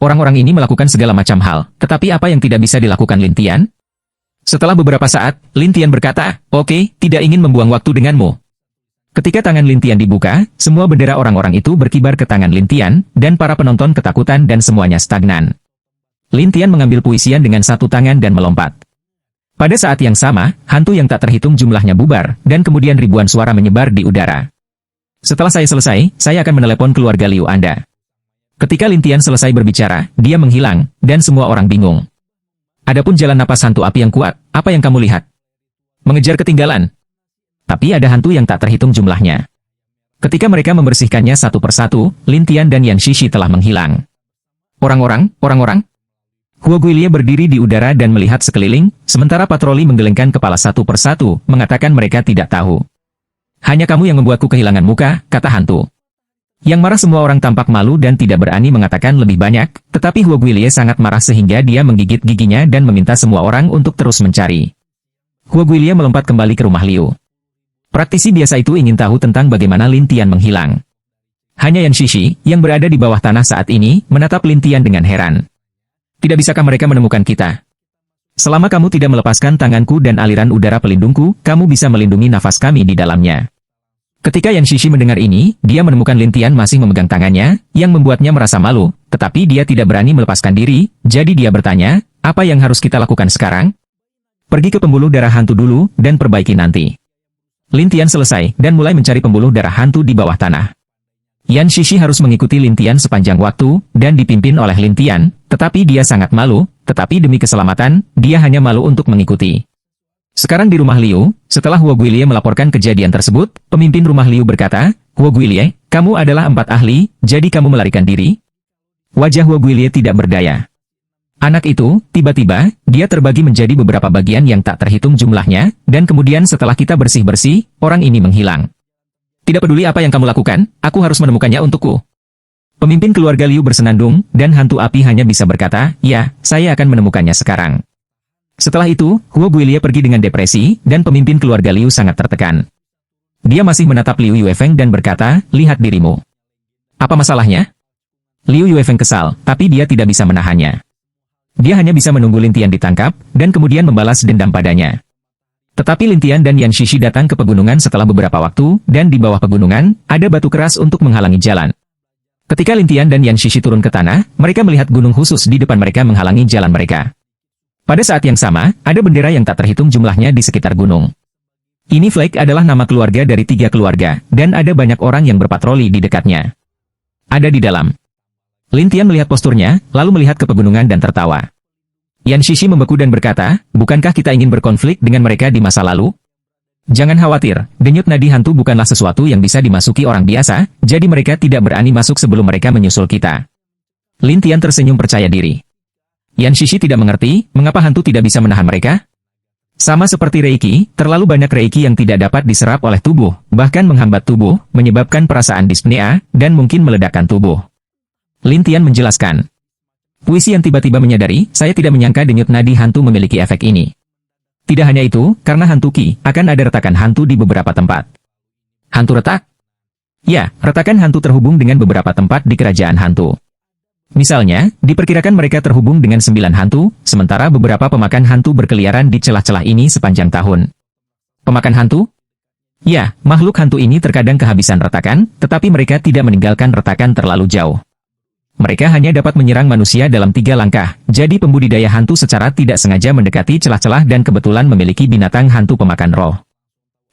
Orang-orang ini melakukan segala macam hal, tetapi apa yang tidak bisa dilakukan Lin Tian? Setelah beberapa saat, Lin Tian berkata, "Oke, tidak ingin membuang waktu denganmu." Ketika tangan Lin Tian dibuka, semua bendera orang-orang itu berkibar ke tangan Lin Tian, dan para penonton ketakutan dan semuanya stagnan. Lin Tian mengambil puisian dengan satu tangan dan melompat. Pada saat yang sama, hantu yang tak terhitung jumlahnya bubar, dan kemudian ribuan suara menyebar di udara. "Setelah saya selesai, saya akan menelepon keluarga Liu Anda." Ketika Lin Tian selesai berbicara, dia menghilang, dan semua orang bingung. "Adapun jalan napas hantu api yang kuat, apa yang kamu lihat?" "Mengejar ketinggalan." Tapi ada hantu yang tak terhitung jumlahnya. Ketika mereka membersihkannya satu persatu, Lin Tian dan Yan Shishi telah menghilang. Orang-orang. Huo Guilie berdiri di udara dan melihat sekeliling, sementara patroli menggelengkan kepala satu persatu, mengatakan mereka tidak tahu. "Hanya kamu yang membuatku kehilangan muka," kata hantu. Yang marah semua orang tampak malu dan tidak berani mengatakan lebih banyak, tetapi Huo Guilie sangat marah sehingga dia menggigit giginya dan meminta semua orang untuk terus mencari. Huo Guilie melompat kembali ke rumah Liu. Praktisi biasa itu ingin tahu tentang bagaimana Lin Tian menghilang. Hanya Yan Shishi, yang berada di bawah tanah saat ini, menatap Lin Tian dengan heran. "Tidak bisakah mereka menemukan kita? Selama kamu tidak melepaskan tanganku dan aliran udara pelindungku, kamu bisa melindungi nafas kami di dalamnya." Ketika Yan Shishi mendengar ini, dia menemukan Lin Tian masih memegang tangannya, yang membuatnya merasa malu, tetapi dia tidak berani melepaskan diri, jadi dia bertanya, "Apa yang harus kita lakukan sekarang?" "Pergi ke pembuluh darah hantu dulu, dan perbaiki nanti." Lin Tian selesai, dan mulai mencari pembuluh darah hantu di bawah tanah. Yan Shishi harus mengikuti Lin Tian sepanjang waktu, dan dipimpin oleh Lin Tian, tetapi dia sangat malu, tetapi demi keselamatan, dia hanya malu untuk mengikuti. Sekarang di rumah Liu, setelah Huo Guilie melaporkan kejadian tersebut, pemimpin rumah Liu berkata, "Huo Guilie, kamu adalah 4 ahli, jadi kamu melarikan diri?" Wajah Huo Guilie tidak berdaya. Anak itu, tiba-tiba, dia terbagi menjadi beberapa bagian yang tak terhitung jumlahnya, dan kemudian setelah kita bersih-bersih, orang ini menghilang. "Tidak peduli apa yang kamu lakukan, aku harus menemukannya untukku." Pemimpin keluarga Liu bersenandung, dan hantu api hanya bisa berkata, "Ya, saya akan menemukannya sekarang." Setelah itu, Huo Guilie pergi dengan depresi, dan pemimpin keluarga Liu sangat tertekan. Dia masih menatap Liu Yuefeng dan berkata, "Lihat dirimu. Apa masalahnya?" Liu Yuefeng kesal, tapi dia tidak bisa menahannya. Dia hanya bisa menunggu Lin Tian ditangkap, dan kemudian membalas dendam padanya. Tetapi Lin Tian dan Yan Shishi datang ke pegunungan setelah beberapa waktu, dan di bawah pegunungan, ada batu keras untuk menghalangi jalan. Ketika Lin Tian dan Yan Shishi turun ke tanah, mereka melihat gunung khusus di depan mereka menghalangi jalan mereka. Pada saat yang sama, ada bendera yang tak terhitung jumlahnya di sekitar gunung. Ini flag adalah nama keluarga dari 3 keluarga, dan ada banyak orang yang berpatroli di dekatnya. Ada di dalam. Lin Tian melihat posturnya, lalu melihat ke pegunungan dan tertawa. Yan Shishi membeku dan berkata, "Bukankah kita ingin berkonflik dengan mereka di masa lalu?" "Jangan khawatir, denyut nadi hantu bukanlah sesuatu yang bisa dimasuki orang biasa, jadi mereka tidak berani masuk sebelum mereka menyusul kita." Lin Tian tersenyum percaya diri. Yan Shishi tidak mengerti, mengapa hantu tidak bisa menahan mereka? Sama seperti Reiki, terlalu banyak Reiki yang tidak dapat diserap oleh tubuh, bahkan menghambat tubuh, menyebabkan perasaan dispnea, dan mungkin meledakkan tubuh. Lin Tian menjelaskan. Puisi yang tiba-tiba menyadari, saya tidak menyangka denyut nadi hantu memiliki efek ini. Tidak hanya itu, karena hantu Qi, akan ada retakan hantu di beberapa tempat. Hantu retak? Ya, retakan hantu terhubung dengan beberapa tempat di kerajaan hantu. Misalnya, diperkirakan mereka terhubung dengan 9 hantu, sementara beberapa pemakan hantu berkeliaran di celah-celah ini sepanjang tahun. Pemakan hantu? Ya, makhluk hantu ini terkadang kehabisan retakan, tetapi mereka tidak meninggalkan retakan terlalu jauh. Mereka hanya dapat menyerang manusia dalam 3 langkah, jadi pembudidaya hantu secara tidak sengaja mendekati celah-celah dan kebetulan memiliki binatang hantu pemakan roh.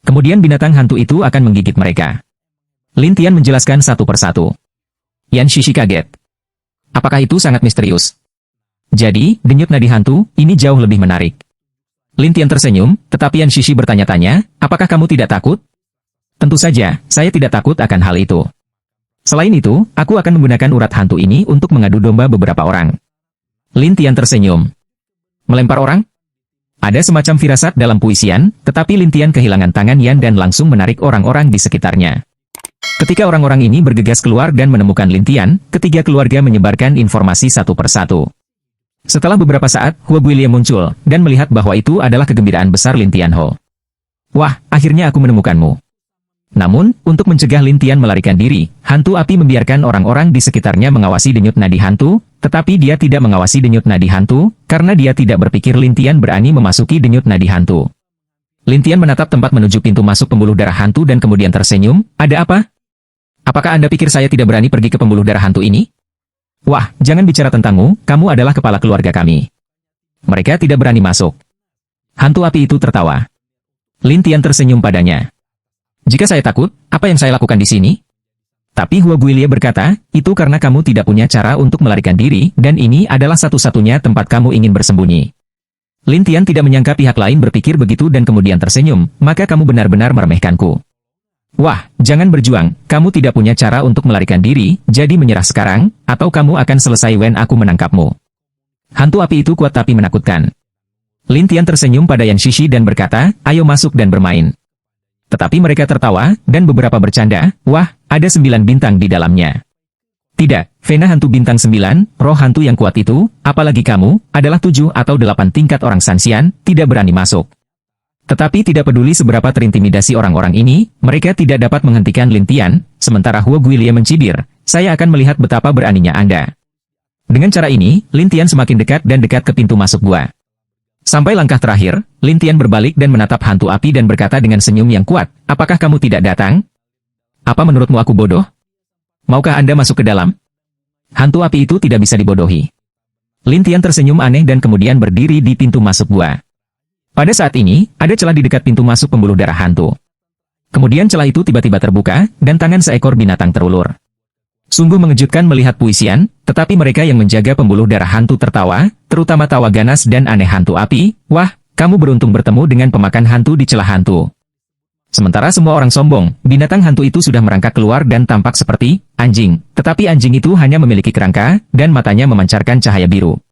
Kemudian binatang hantu itu akan menggigit mereka. Lin Tian menjelaskan satu persatu. Yan Shishi kaget. Apakah itu sangat misterius? Jadi, denyut nadi hantu, ini jauh lebih menarik. Lin Tian tersenyum, tetapi Yan Shishi bertanya-tanya, apakah kamu tidak takut? Tentu saja, saya tidak takut akan hal itu. Selain itu, aku akan menggunakan urat hantu ini untuk mengadu domba beberapa orang. Lin Tian tersenyum. Melempar orang? Ada semacam firasat dalam puisian, tetapi Lin Tian kehilangan tangan Yan dan langsung menarik orang-orang di sekitarnya. Ketika orang-orang ini bergegas keluar dan menemukan Lin Tian, ketiga keluarga menyebarkan informasi satu persatu. Setelah beberapa saat, Hua Guilie muncul, dan melihat bahwa itu adalah kegembiraan besar Lin Tianho. Wah, akhirnya aku menemukanmu. Namun, untuk mencegah Lin Tian melarikan diri, hantu api membiarkan orang-orang di sekitarnya mengawasi denyut nadi hantu, tetapi dia tidak mengawasi denyut nadi hantu, karena dia tidak berpikir Lin Tian berani memasuki denyut nadi hantu. Lin Tian menatap tempat menuju pintu masuk pembuluh darah hantu dan kemudian tersenyum, ada apa? Apakah Anda pikir saya tidak berani pergi ke pembuluh darah hantu ini? Wah, jangan bicara tentangmu, kamu adalah kepala keluarga kami. Mereka tidak berani masuk. Hantu api itu tertawa. Lin Tian tersenyum padanya. Jika saya takut, apa yang saya lakukan di sini? Tapi Hua Guilie berkata, itu karena kamu tidak punya cara untuk melarikan diri, dan ini adalah satu-satunya tempat kamu ingin bersembunyi. Lin Tian tidak menyangka pihak lain berpikir begitu dan kemudian tersenyum, maka kamu benar-benar meremehkanku. Wah, jangan berjuang, kamu tidak punya cara untuk melarikan diri, jadi menyerah sekarang, atau kamu akan selesai when aku menangkapmu. Hantu api itu kuat tapi menakutkan. Lin Tian tersenyum pada Yan Shishi dan berkata, ayo masuk dan bermain. Tetapi mereka tertawa, dan beberapa bercanda, wah, ada 9 bintang di dalamnya. Tidak, Vena hantu bintang 9, roh hantu yang kuat itu, apalagi kamu, adalah 7 atau 8 tingkat orang Sanxian, tidak berani masuk. Tetapi tidak peduli seberapa terintimidasi orang-orang ini, mereka tidak dapat menghentikan Lin Tian, sementara Hua Guilie mencibir, saya akan melihat betapa beraninya Anda. Dengan cara ini, Lin Tian semakin dekat dan dekat ke pintu masuk gua. Sampai langkah terakhir, Lin Tian berbalik dan menatap hantu api dan berkata dengan senyum yang kuat, apakah kamu tidak datang? Apa menurutmu aku bodoh? Maukah Anda masuk ke dalam? Hantu api itu tidak bisa dibodohi. Lin Tian tersenyum aneh dan kemudian berdiri di pintu masuk gua. Pada saat ini, ada celah di dekat pintu masuk pembuluh darah hantu. Kemudian celah itu tiba-tiba terbuka, dan tangan seekor binatang terulur. Sungguh mengejutkan melihat puisian, tetapi mereka yang menjaga pembuluh darah hantu tertawa, terutama tawa ganas dan aneh hantu api, wah, kamu beruntung bertemu dengan pemakan hantu di celah hantu. Sementara semua orang sombong, binatang hantu itu sudah merangkak keluar dan tampak seperti anjing, tetapi anjing itu hanya memiliki kerangka, dan matanya memancarkan cahaya biru.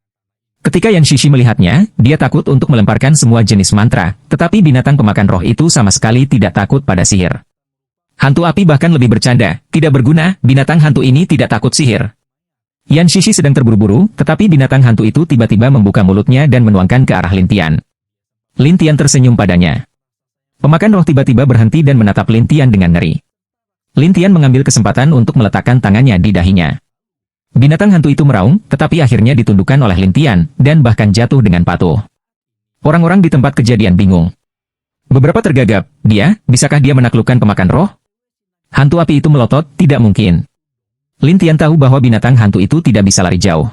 Ketika Yan Shishi melihatnya, dia takut untuk melemparkan semua jenis mantra, tetapi binatang pemakan roh itu sama sekali tidak takut pada sihir. Hantu api bahkan lebih bercanda, tidak berguna, binatang hantu ini tidak takut sihir. Yan Shishi sedang terburu-buru, tetapi binatang hantu itu tiba-tiba membuka mulutnya dan menuangkan ke arah Lin Tian. Lin Tian tersenyum padanya. Pemakan roh tiba-tiba berhenti dan menatap Lin Tian dengan ngeri. Lin Tian mengambil kesempatan untuk meletakkan tangannya di dahinya. Binatang hantu itu meraung, tetapi akhirnya ditundukkan oleh Lin Tian, dan bahkan jatuh dengan patuh. Orang-orang di tempat kejadian bingung. Beberapa tergagap, bisakah dia menaklukkan pemakan roh? Hantu api itu melotot, tidak mungkin. Lin Tian tahu bahwa binatang hantu itu tidak bisa lari jauh.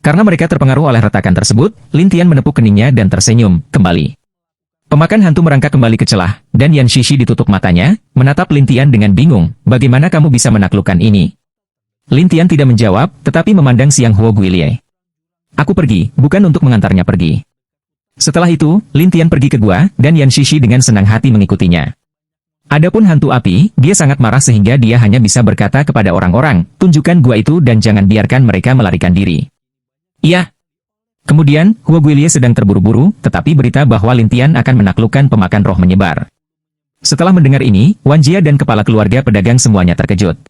Karena mereka terpengaruh oleh retakan tersebut, Lin Tian menepuk keningnya dan tersenyum, kembali. Pemakan hantu merangkak kembali ke celah, dan Yan Shishi ditutup matanya, menatap Lin Tian dengan bingung, bagaimana kamu bisa menaklukkan ini? Lin Tian tidak menjawab, tetapi memandang Siang Hua Guilie. Aku pergi, bukan untuk mengantarnya pergi. Setelah itu, Lin Tian pergi ke gua, dan Yan Shishi dengan senang hati mengikutinya. Adapun hantu api, dia sangat marah sehingga dia hanya bisa berkata kepada orang-orang, tunjukkan gua itu dan jangan biarkan mereka melarikan diri. Iya. Kemudian, Hua Guilie sedang terburu-buru, tetapi berita bahwa Lin Tian akan menaklukkan pemakan roh menyebar. Setelah mendengar ini, Wan Jia dan kepala keluarga pedagang semuanya terkejut.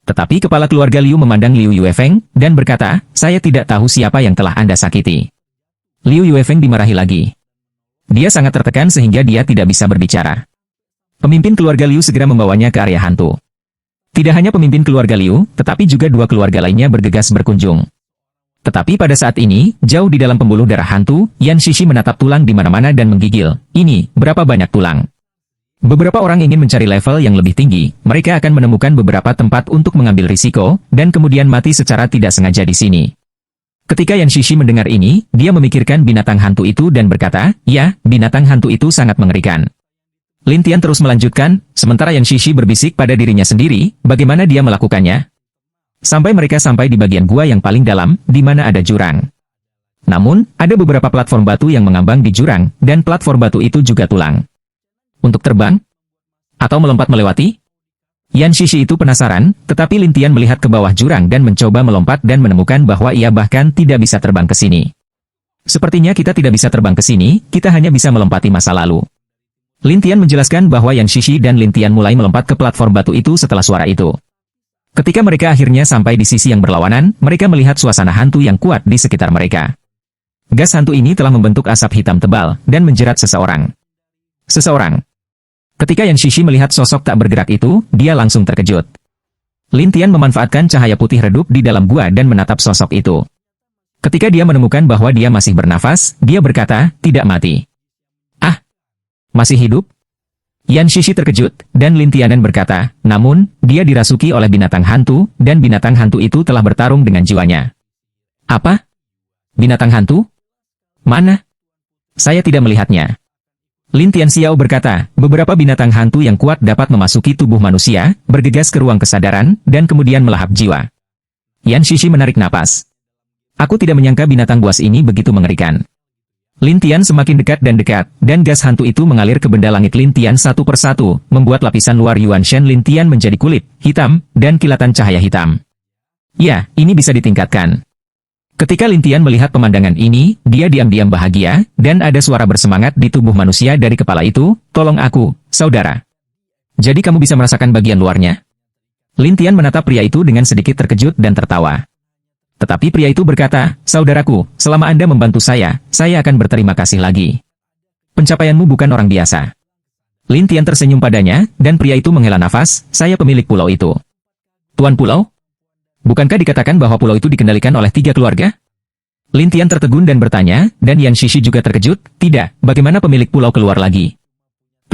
Tetapi kepala keluarga Liu memandang Liu Yuefeng, dan berkata, saya tidak tahu siapa yang telah Anda sakiti. Liu Yuefeng dimarahi lagi. Dia sangat tertekan sehingga dia tidak bisa berbicara. Pemimpin keluarga Liu segera membawanya ke area hantu. Tidak hanya pemimpin keluarga Liu, tetapi juga dua keluarga lainnya bergegas berkunjung. Tetapi pada saat ini, jauh di dalam pembuluh darah hantu, Yan Shishi menatap tulang di mana-mana dan menggigil. Ini, berapa banyak tulang? Beberapa orang ingin mencari level yang lebih tinggi, mereka akan menemukan beberapa tempat untuk mengambil risiko, dan kemudian mati secara tidak sengaja di sini. Ketika Yan Shishi mendengar ini, dia memikirkan binatang hantu itu dan berkata, ya, binatang hantu itu sangat mengerikan. Lin Tian terus melanjutkan, sementara Yan Shishi berbisik pada dirinya sendiri, bagaimana dia melakukannya? Sampai mereka sampai di bagian gua yang paling dalam, di mana ada jurang. Namun, ada beberapa platform batu yang mengambang di jurang, dan platform batu itu juga tulang. Untuk terbang? Atau melompat melewati? Yan Shishi itu penasaran, tetapi Lin Tian melihat ke bawah jurang dan mencoba melompat dan menemukan bahwa ia bahkan tidak bisa terbang ke sini. Sepertinya kita tidak bisa terbang ke sini, kita hanya bisa melompati masa lalu. Lin Tian menjelaskan bahwa Yan Shishi dan Lin Tian mulai melompat ke platform batu itu setelah suara itu. Ketika mereka akhirnya sampai di sisi yang berlawanan, mereka melihat suasana hantu yang kuat di sekitar mereka. Gas hantu ini telah membentuk asap hitam tebal dan menjerat seseorang. Ketika Yan Shishi melihat sosok tak bergerak itu, dia langsung terkejut. Lin Tian memanfaatkan cahaya putih redup di dalam gua dan menatap sosok itu. Ketika dia menemukan bahwa dia masih bernafas, dia berkata, tidak mati. Ah, masih hidup? Yan Shishi terkejut, dan Lin Tianen berkata, namun, dia dirasuki oleh binatang hantu, dan binatang hantu itu telah bertarung dengan jiwanya. Apa? Binatang hantu? Mana? Saya tidak melihatnya. Lin Tianxiao berkata, beberapa binatang hantu yang kuat dapat memasuki tubuh manusia, bergegas ke ruang kesadaran, dan kemudian melahap jiwa. Yan Shishi menarik napas. Aku tidak menyangka binatang buas ini begitu mengerikan. Lin Tian semakin dekat, dan gas hantu itu mengalir ke benda langit Lin Tian satu persatu, membuat lapisan luar Yuan Shen Lin Tian menjadi kulit, hitam, dan kilatan cahaya hitam. Ya, ini bisa ditingkatkan. Ketika Lin Tian melihat pemandangan ini, dia diam-diam bahagia, dan ada suara bersemangat di tubuh manusia dari kepala itu, tolong aku, saudara. Jadi kamu bisa merasakan bagian luarnya? Lin Tian menatap pria itu dengan sedikit terkejut dan tertawa. Tetapi pria itu berkata, saudaraku, selama Anda membantu saya akan berterima kasih lagi. Pencapaianmu bukan orang biasa. Lin Tian tersenyum padanya, dan pria itu menghela nafas, saya pemilik pulau itu. Tuan pulau? Bukankah dikatakan bahwa pulau itu dikendalikan oleh 3 keluarga? Lin Tian tertegun dan bertanya, dan Yan Shishi juga terkejut, tidak, bagaimana pemilik pulau keluar lagi?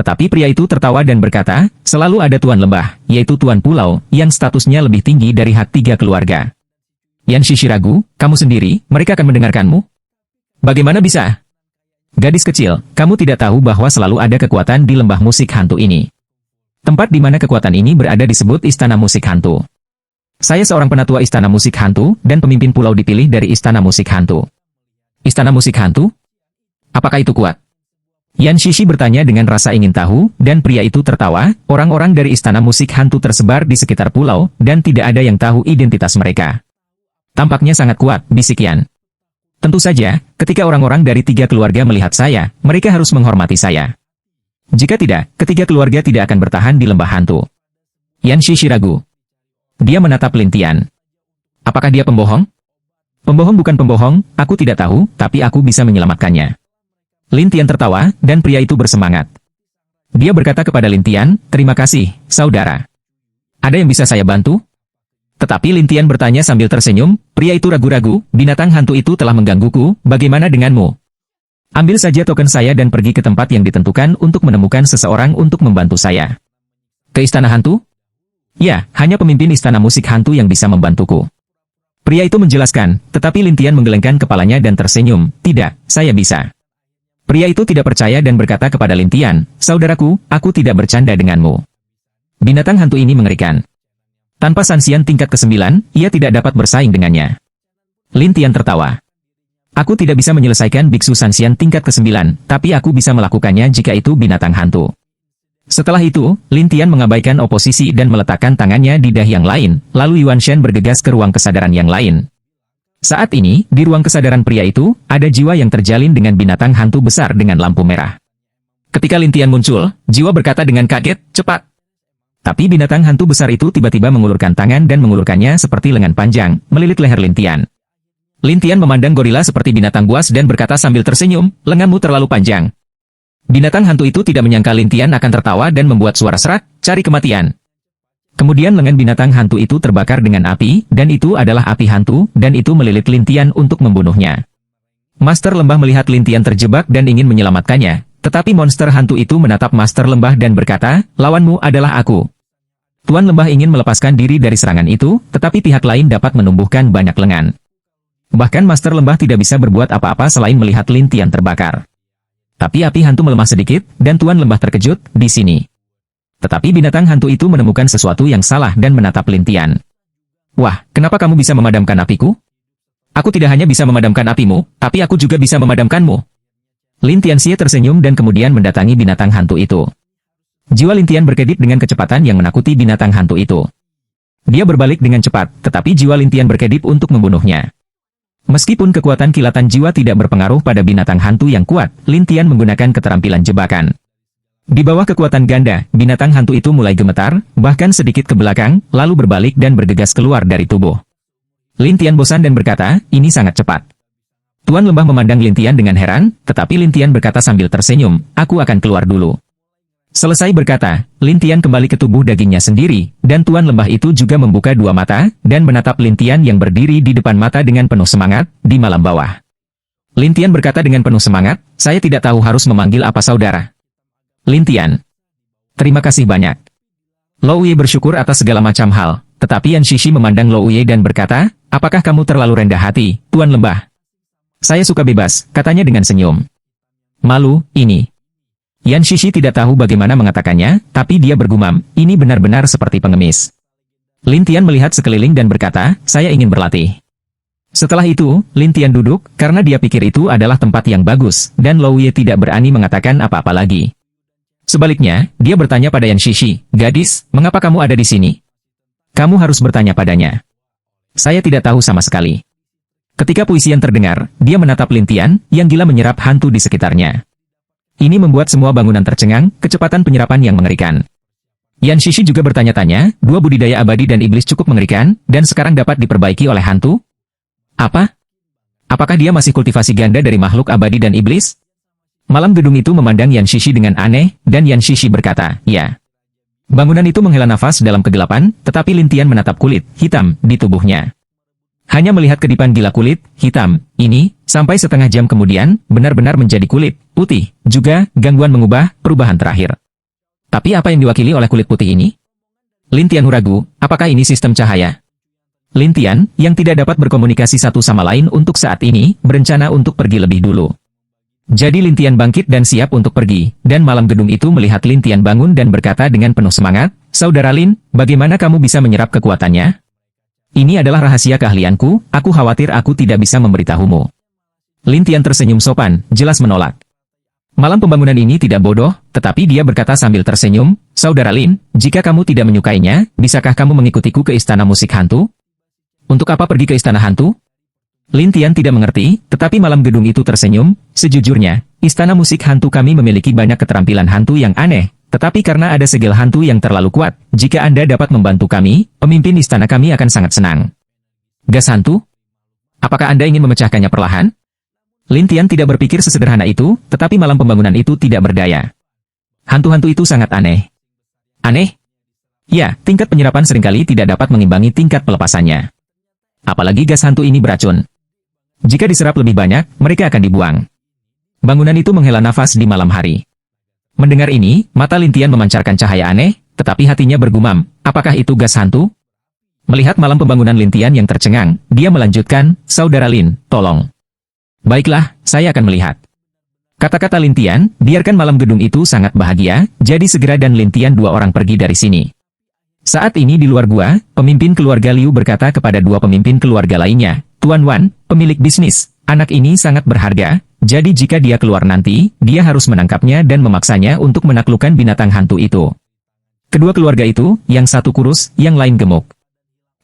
Tetapi pria itu tertawa dan berkata, selalu ada tuan lembah, yaitu tuan pulau, yang statusnya lebih tinggi dari hak 3 keluarga. Yan Shishi ragu, kamu sendiri, mereka akan mendengarkanmu? Bagaimana bisa? Gadis kecil, kamu tidak tahu bahwa selalu ada kekuatan di lembah musik hantu ini. Tempat di mana kekuatan ini berada disebut Istana Musik Hantu. Saya seorang penatua Istana Musik Hantu, dan pemimpin pulau dipilih dari Istana Musik Hantu. Istana Musik Hantu? Apakah itu kuat? Yan Shishi bertanya dengan rasa ingin tahu, dan pria itu tertawa, orang-orang dari Istana Musik Hantu tersebar di sekitar pulau, dan tidak ada yang tahu identitas mereka. Tampaknya sangat kuat, bisik Yan. Tentu saja, ketika orang-orang dari 3 keluarga melihat saya, mereka harus menghormati saya. Jika tidak, ketiga keluarga tidak akan bertahan di lembah hantu. Yan Shishi ragu. Dia menatap Lin Tian. Apakah dia pembohong? Pembohong bukan pembohong, aku tidak tahu, tapi aku bisa menyelamatkannya. Lin Tian tertawa, dan pria itu bersemangat. Dia berkata kepada Lin Tian, terima kasih, saudara. Ada yang bisa saya bantu? Tetapi Lin Tian bertanya sambil tersenyum, pria itu ragu-ragu, binatang hantu itu telah menggangguku, bagaimana denganmu? Ambil saja token saya dan pergi ke tempat yang ditentukan untuk menemukan seseorang untuk membantu saya. Ke istana hantu? Ya, hanya pemimpin istana musik hantu yang bisa membantuku. Pria itu menjelaskan, tetapi Lin Tian menggelengkan kepalanya dan tersenyum, tidak, saya bisa. Pria itu tidak percaya dan berkata kepada Lin Tian, saudaraku, aku tidak bercanda denganmu. Binatang hantu ini mengerikan. Tanpa sanksian tingkat ke-9, ia tidak dapat bersaing dengannya. Lin Tian tertawa. Aku tidak bisa menyelesaikan biksu sanksian tingkat ke-9, tapi aku bisa melakukannya jika itu binatang hantu. Setelah itu, Lin Tian mengabaikan oposisi dan meletakkan tangannya di dahi yang lain, lalu Yuan Shen bergegas ke ruang kesadaran yang lain. Saat ini, di ruang kesadaran pria itu, ada jiwa yang terjalin dengan binatang hantu besar dengan lampu merah. Ketika Lin Tian muncul, jiwa berkata dengan kaget, cepat. Tapi binatang hantu besar itu tiba-tiba mengulurkan tangan dan mengulurkannya seperti lengan panjang, melilit leher Lin Tian. Lin Tian memandang gorila seperti binatang buas dan berkata sambil tersenyum, lenganmu terlalu panjang. Binatang hantu itu tidak menyangka Lin Tian akan tertawa dan membuat suara serak, cari kematian. Kemudian lengan binatang hantu itu terbakar dengan api, dan itu adalah api hantu, dan itu melilit Lin Tian untuk membunuhnya. Master Lembah melihat Lin Tian terjebak dan ingin menyelamatkannya, tetapi monster hantu itu menatap Master Lembah dan berkata, lawanmu adalah aku. Tuan Lembah ingin melepaskan diri dari serangan itu, tetapi pihak lain dapat menumbuhkan banyak lengan. Bahkan Master Lembah tidak bisa berbuat apa-apa selain melihat Lin Tian terbakar. Tapi api hantu melemah sedikit, dan Tuan Lembah terkejut, di sini. Tetapi binatang hantu itu menemukan sesuatu yang salah dan menatap Lin Tian. Wah, kenapa kamu bisa memadamkan apiku? Aku tidak hanya bisa memadamkan apimu, tapi aku juga bisa memadamkanmu. Lin Tianxie tersenyum dan kemudian mendatangi binatang hantu itu. Jiwa Lin Tian berkedip dengan kecepatan yang menakuti binatang hantu itu. Dia berbalik dengan cepat, tetapi jiwa Lin Tian berkedip untuk membunuhnya. Meskipun kekuatan kilatan jiwa tidak berpengaruh pada binatang hantu yang kuat, Lin Tian menggunakan keterampilan jebakan. Di bawah kekuatan ganda, binatang hantu itu mulai gemetar, bahkan sedikit ke belakang, lalu berbalik dan bergegas keluar dari tubuh. Lin Tian bosan dan berkata, ini sangat cepat. Tuan Lembah memandang Lin Tian dengan heran, tetapi Lin Tian berkata sambil tersenyum, aku akan keluar dulu. Selesai berkata, Lin Tian kembali ke tubuh dagingnya sendiri, dan Tuan Lembah itu juga membuka dua mata, dan menatap Lin Tian yang berdiri di depan mata dengan penuh semangat, di malam bawah. Lin Tian berkata dengan penuh semangat, saya tidak tahu harus memanggil apa saudara. Lin Tian. Terima kasih banyak. Lo Uye bersyukur atas segala macam hal, tetapi Yan Shishi memandang Lo Uye dan berkata, apakah kamu terlalu rendah hati, Tuan Lembah? Saya suka bebas, katanya dengan senyum. Malu, ini. Yan Shishi tidak tahu bagaimana mengatakannya, tapi dia bergumam, ini benar-benar seperti pengemis. Lin Tian melihat sekeliling dan berkata, saya ingin berlatih. Setelah itu, Lin Tian duduk, karena dia pikir itu adalah tempat yang bagus, dan Lo Uye tidak berani mengatakan apa-apa lagi. Sebaliknya, dia bertanya pada Yan Shishi, gadis, mengapa kamu ada di sini? Kamu harus bertanya padanya. Saya tidak tahu sama sekali. Ketika puisian terdengar, dia menatap Lin Tian, yang gila menyerap hantu di sekitarnya. Ini membuat semua bangunan tercengang, kecepatan penyerapan yang mengerikan. Yan Shishi juga bertanya-tanya, dua budidaya abadi dan iblis cukup mengerikan, dan sekarang dapat diperbaiki oleh hantu? Apa? Apakah dia masih kultivasi ganda dari makhluk abadi dan iblis? Malam gedung itu memandang Yan Shishi dengan aneh, dan Yan Shishi berkata, ya. Bangunan itu menghela nafas dalam kegelapan, tetapi Lin Tian menatap kulit hitam di tubuhnya. Hanya melihat kedipan gila kulit hitam ini, sampai setengah jam kemudian, benar-benar menjadi kulit putih, juga gangguan mengubah perubahan terakhir. Tapi apa yang diwakili oleh kulit putih ini? Lin Tian ragu, apakah ini sistem cahaya? Lin Tian, yang tidak dapat berkomunikasi satu sama lain untuk saat ini, berencana untuk pergi lebih dulu. Jadi Lin Tian bangkit dan siap untuk pergi, dan malam gedung itu melihat Lin Tian bangun dan berkata dengan penuh semangat, Saudara Lin, bagaimana kamu bisa menyerap kekuatannya? Ini adalah rahasia keahlianku, aku khawatir aku tidak bisa memberitahumu. Lin Tian tersenyum sopan, jelas menolak. Malam pembangunan ini tidak bodoh, tetapi dia berkata sambil tersenyum, Saudara Lin, jika kamu tidak menyukainya, bisakah kamu mengikutiku ke istana musik hantu? Untuk apa pergi ke istana hantu? Lin Tian tidak mengerti, tetapi malam gedung itu tersenyum, sejujurnya, istana musik hantu kami memiliki banyak keterampilan hantu yang aneh, tetapi karena ada segel hantu yang terlalu kuat, jika Anda dapat membantu kami, pemimpin istana kami akan sangat senang. Gas hantu? Apakah Anda ingin memecahkannya perlahan? Lin Tian tidak berpikir sesederhana itu, tetapi malam pembangunan itu tidak berdaya. Hantu-hantu itu sangat aneh. Aneh? Ya, tingkat penyerapan seringkali tidak dapat mengimbangi tingkat pelepasannya. Apalagi gas hantu ini beracun. Jika diserap lebih banyak, mereka akan dibuang. Bangunan itu menghela nafas di malam hari. Mendengar ini, mata Lin Tian memancarkan cahaya aneh, tetapi hatinya bergumam, apakah itu gas hantu? Melihat malam pembangunan Lin Tian yang tercengang, dia melanjutkan, Saudara Lin, tolong. Baiklah, saya akan melihat. Kata-kata Lin Tian, biarkan malam gedung itu sangat bahagia, jadi segera dan Lin Tian dua orang pergi dari sini. Saat ini di luar gua, pemimpin keluarga Liu berkata kepada dua pemimpin keluarga lainnya, Tuan Wan, pemilik bisnis, anak ini sangat berharga, jadi jika dia keluar nanti, dia harus menangkapnya dan memaksanya untuk menaklukkan binatang hantu itu. Kedua keluarga itu, yang satu kurus, yang lain gemuk.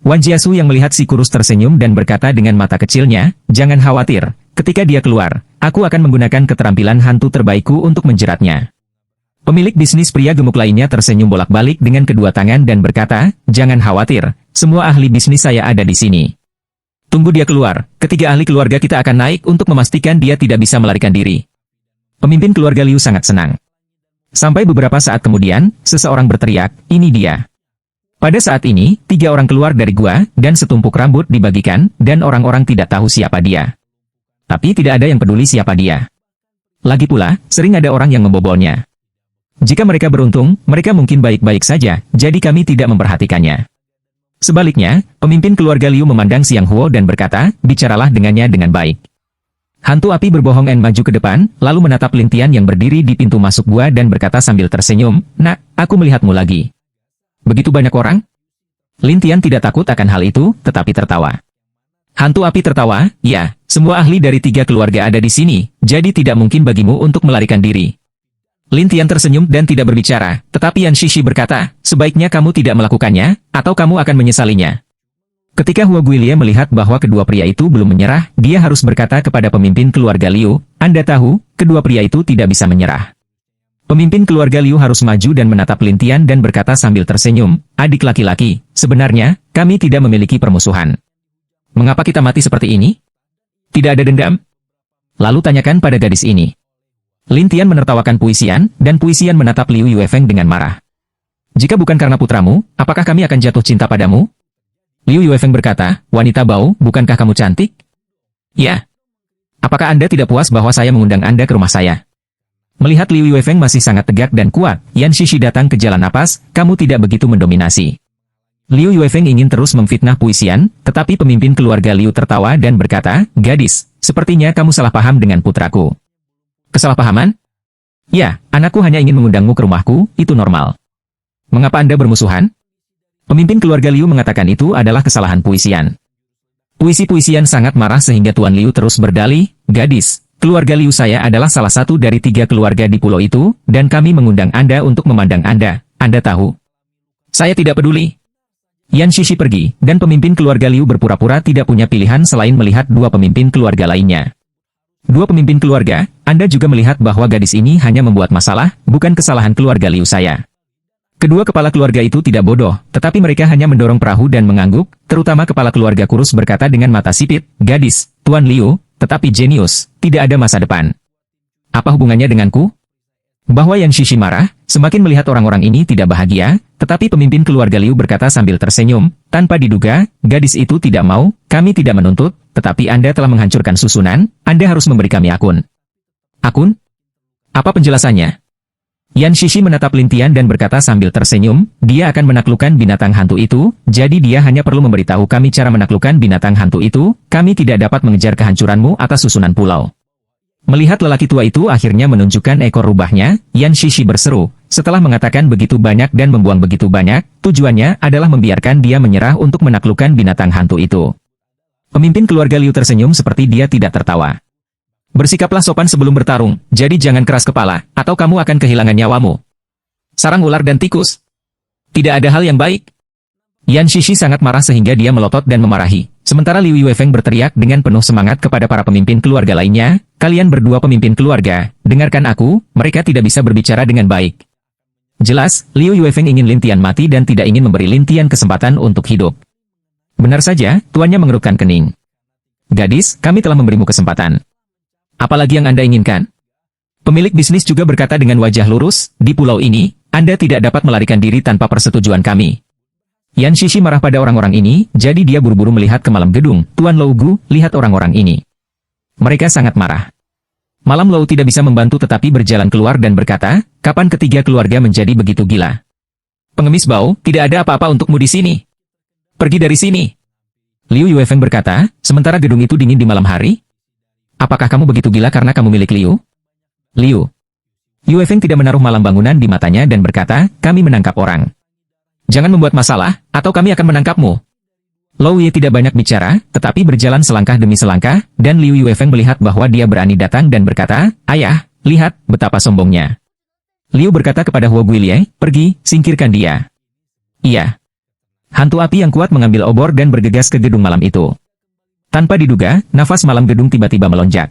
Wan Jiasu yang melihat si kurus tersenyum dan berkata dengan mata kecilnya, jangan khawatir, ketika dia keluar, aku akan menggunakan keterampilan hantu terbaikku untuk menjeratnya. Pemilik bisnis pria gemuk lainnya tersenyum bolak-balik dengan kedua tangan dan berkata, jangan khawatir, semua ahli bisnis saya ada di sini. Tunggu dia keluar, ketiga ahli keluarga kita akan naik untuk memastikan dia tidak bisa melarikan diri. Pemimpin keluarga Liu sangat senang. Sampai beberapa saat kemudian, seseorang berteriak, ini dia. Pada saat ini, 3 orang keluar dari gua, dan setumpuk rambut dibagikan, dan orang-orang tidak tahu siapa dia. Tapi tidak ada yang peduli siapa dia. Lagi pula, sering ada orang yang membobolnya. Jika mereka beruntung, mereka mungkin baik-baik saja, jadi kami tidak memperhatikannya. Sebaliknya, pemimpin keluarga Liu memandang Xiang Huo dan berkata, bicaralah dengannya dengan baik. Hantu api berbohong dan maju ke depan, lalu menatap Lin Tian yang berdiri di pintu masuk gua dan berkata sambil tersenyum, nak, aku melihatmu lagi. Begitu banyak orang? Lin Tian tidak takut akan hal itu, tetapi tertawa. Hantu api tertawa, ya, semua ahli dari 3 keluarga ada di sini, jadi tidak mungkin bagimu untuk melarikan diri. Lin Tian tersenyum dan tidak berbicara, tetapi Yan Shishi berkata, sebaiknya kamu tidak melakukannya, atau kamu akan menyesalinya. Ketika Hua Guilie melihat bahwa kedua pria itu belum menyerah, dia harus berkata kepada pemimpin keluarga Liu, Anda tahu, kedua pria itu tidak bisa menyerah. Pemimpin keluarga Liu harus maju dan menatap Lin Tian dan berkata sambil tersenyum, "Adik laki-laki, sebenarnya, kami tidak memiliki permusuhan. Mengapa kita mati seperti ini? Tidak ada dendam?" Lalu tanyakan pada gadis ini. Lin Tian menertawakan Puisian, dan Puisian menatap Liu Yuefeng dengan marah. "Jika bukan karena putramu, apakah kami akan jatuh cinta padamu?" Liu Yuefeng berkata, "Wanita bau, bukankah kamu cantik?" "Ya." "Apakah Anda tidak puas bahwa saya mengundang Anda ke rumah saya?" Melihat Liu Yuefeng masih sangat tegak dan kuat, Yan Shishi datang ke jalan napas, "Kamu tidak begitu mendominasi." Liu Yuefeng ingin terus memfitnah Puisian, tetapi pemimpin keluarga Liu tertawa dan berkata, "Gadis, sepertinya kamu salah paham dengan putraku." "Kesalahpahaman?" "Ya, anakku hanya ingin mengundangmu ke rumahku, itu normal." "Mengapa Anda bermusuhan?" Pemimpin keluarga Liu mengatakan itu adalah kesalahan Puisian. Puisian sangat marah sehingga Tuan Liu terus berdalih, "Gadis, keluarga Liu saya adalah salah satu dari 3 keluarga di pulau itu, dan kami mengundang Anda untuk memandang Anda. Anda tahu." "Saya tidak peduli." Yan Shishi pergi, dan pemimpin keluarga Liu berpura-pura tidak punya pilihan selain melihat 2 pemimpin keluarga lainnya. "2 pemimpin keluarga, Anda juga melihat bahwa gadis ini hanya membuat masalah, bukan kesalahan keluarga Liu saya." Kedua kepala keluarga itu tidak bodoh, tetapi mereka hanya mendorong perahu dan mengangguk, terutama kepala keluarga kurus berkata dengan mata sipit, "Gadis, Tuan Liu, tetapi jenius, tidak ada masa depan. Apa hubungannya denganku?" Bahwa Yan Shishi marah, semakin melihat orang-orang ini tidak bahagia, tetapi pemimpin keluarga Liu berkata sambil tersenyum, "Tanpa diduga, gadis itu tidak mau, kami tidak menuntut, tetapi Anda telah menghancurkan susunan, Anda harus memberi kami akun." "Akun? Apa penjelasannya?" Yan Shishi menatap Lin Tian dan berkata sambil tersenyum, "Dia akan menaklukkan binatang hantu itu, jadi dia hanya perlu memberitahu kami cara menaklukkan binatang hantu itu, kami tidak dapat mengejar kehancuranmu atas susunan pulau." Melihat lelaki tua itu akhirnya menunjukkan ekor rubahnya, Yan Shishi berseru, setelah mengatakan begitu banyak dan membuang begitu banyak, tujuannya adalah membiarkan dia menyerah untuk menaklukkan binatang hantu itu. Pemimpin keluarga Liu tersenyum seperti dia tidak tertawa. "Bersikaplah sopan sebelum bertarung, jadi jangan keras kepala, atau kamu akan kehilangan nyawamu. Sarang ular dan tikus. Tidak ada hal yang baik." Yan Shishi sangat marah sehingga dia melotot dan memarahi. Sementara Liu Yuefeng berteriak dengan penuh semangat kepada para pemimpin keluarga lainnya, "Kalian berdua pemimpin keluarga, dengarkan aku, mereka tidak bisa berbicara dengan baik." Jelas, Liu Yuefeng ingin Lin Tian mati dan tidak ingin memberi Lin Tian kesempatan untuk hidup. Benar saja, tuannya mengerutkan kening. "Gadis, kami telah memberimu kesempatan. Apalagi yang Anda inginkan?" Pemilik bisnis juga berkata dengan wajah lurus, "Di pulau ini, Anda tidak dapat melarikan diri tanpa persetujuan kami." Yan Shishi marah pada orang-orang ini, jadi dia buru-buru melihat ke malam gedung. "Tuan Lou Gu, lihat orang-orang ini." Mereka sangat marah. Malam Lou tidak bisa membantu tetapi berjalan keluar dan berkata, "Kapan ketiga keluarga menjadi begitu gila? Pengemis bau, tidak ada apa-apa untukmu di sini. Pergi dari sini." Liu Yuefeng berkata, "Sementara gedung itu dingin di malam hari? Apakah kamu begitu gila karena kamu milik Liu?" Liu Yuefeng tidak menaruh malam bangunan di matanya dan berkata, "Kami menangkap orang. Jangan membuat masalah, atau kami akan menangkapmu." Lou Ye tidak banyak bicara, tetapi berjalan selangkah demi selangkah, dan Liu Yuefeng melihat bahwa dia berani datang dan berkata, "Ayah, lihat betapa sombongnya." Liu berkata kepada Huo Guilie, "Pergi, singkirkan dia." "Iya." Hantu api yang kuat mengambil obor dan bergegas ke gedung malam itu. Tanpa diduga, nafas malam gedung tiba-tiba melonjak.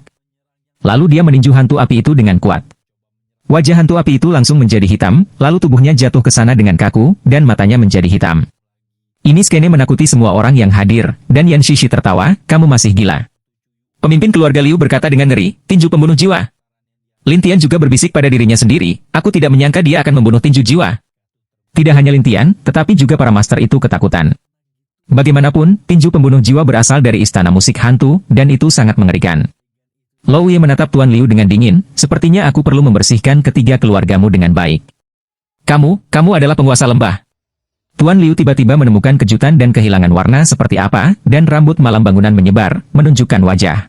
Lalu dia meninju hantu api itu dengan kuat. Wajah hantu api itu langsung menjadi hitam, lalu tubuhnya jatuh ke sana dengan kaku, dan matanya menjadi hitam. Ini skene menakuti semua orang yang hadir, dan Yan Shishi tertawa, "Kamu masih gila." Pemimpin keluarga Liu berkata dengan ngeri, "Tinju pembunuh jiwa." Lin Tian juga berbisik pada dirinya sendiri, "Aku tidak menyangka dia akan membunuh tinju jiwa." Tidak hanya Lin Tian, tetapi juga para master itu ketakutan. Bagaimanapun, tinju pembunuh jiwa berasal dari istana musik hantu, dan itu sangat mengerikan. Lou Ye menatap Tuan Liu dengan dingin, "Sepertinya aku perlu membersihkan ketiga keluargamu dengan baik." Kamu adalah penguasa lembah." Tuan Liu tiba-tiba menemukan kejutan dan kehilangan warna seperti apa, dan rambut malam bangunan menyebar, menunjukkan wajah.